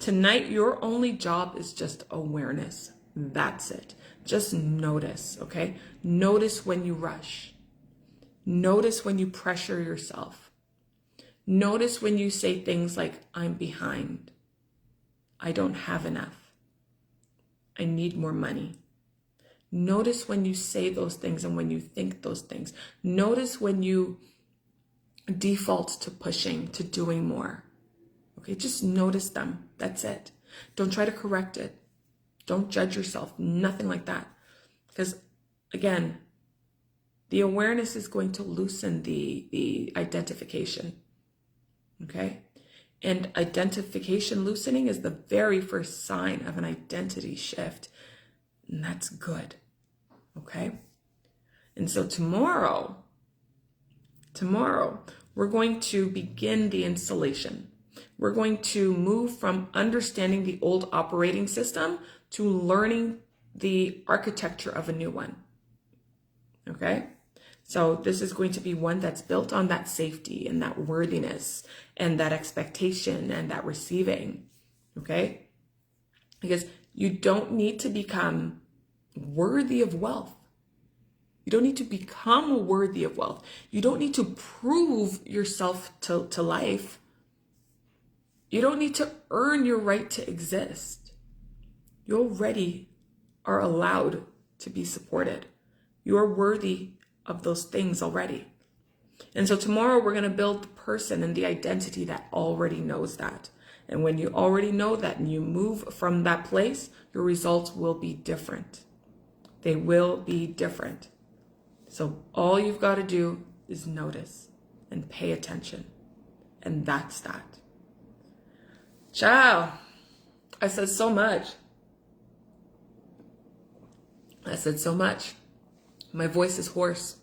Tonight, your only job is just awareness. That's it. Just notice, okay? Notice when you rush. Notice when you pressure yourself. Notice when you say things like, I'm behind. I don't have enough. I need more money. Notice when you say those things and when you think those things. Notice when you default to pushing, to doing more. Okay, just notice them. That's it. Don't try to correct it. Don't judge yourself. Nothing like that. Because again, the awareness is going to loosen the identification. Okay? And identification loosening is the very first sign of an identity shift. And that's good. Okay? And so tomorrow, we're going to begin the installation. We're going to move from understanding the old operating system to learning the architecture of a new one. Okay? So this is going to be one that's built on that safety and that worthiness and that expectation and that receiving. Okay? Because you don't need to become worthy of wealth. You don't need to become worthy of wealth. You don't need to prove yourself to life. You don't need to earn your right to exist. You already are allowed to be supported. You are worthy of those things already. And so tomorrow we're going to build the person and the identity that already knows that. And when you already know that and you move from that place, your results will be different. They will be different. So all you've got to do is notice and pay attention. And that's that. Ciao. I said so much. I said so much. My voice is hoarse.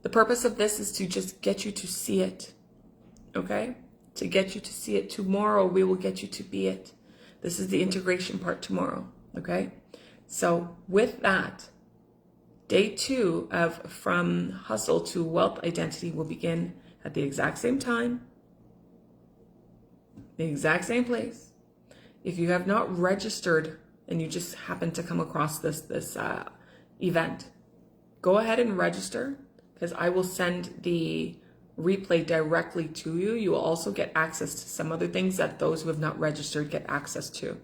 The purpose of this is to just get you to see it. Okay? To get you to see it. Tomorrow we will get you to be it. This is the integration part tomorrow. Okay? So with that, day 2 of From Hustle to Wealth Identity will begin at the exact same time, the exact same place. If you have not registered and you just happen to come across this event, go ahead and register, because I will send the replay directly to you. You will also get access to some other things that those who have not registered get access to.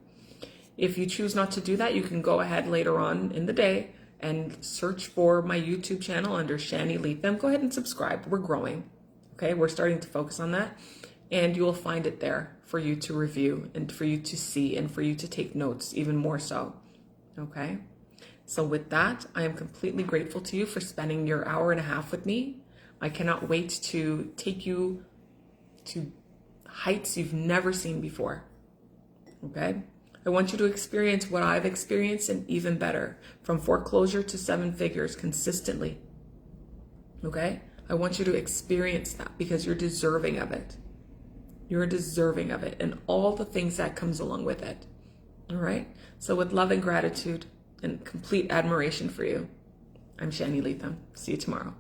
If you choose not to do that, you can go ahead later on in the day and search for my YouTube channel under Shani Leatham. Go ahead and subscribe. We're growing. Okay, we're starting to focus on that. And you will find it there for you to review and for you to see and for you to take notes even more so. Okay? So with that, I am completely grateful to you for spending your hour and a half with me. I cannot wait to take you to heights you've never seen before. Okay? I want you to experience what I've experienced and even better, from foreclosure to 7 figures consistently. Okay? I want you to experience that because you're deserving of it. You're deserving of it and all the things that comes along with it. All right? So with love and gratitude and complete admiration for you, I'm Shani Leatham. See you tomorrow.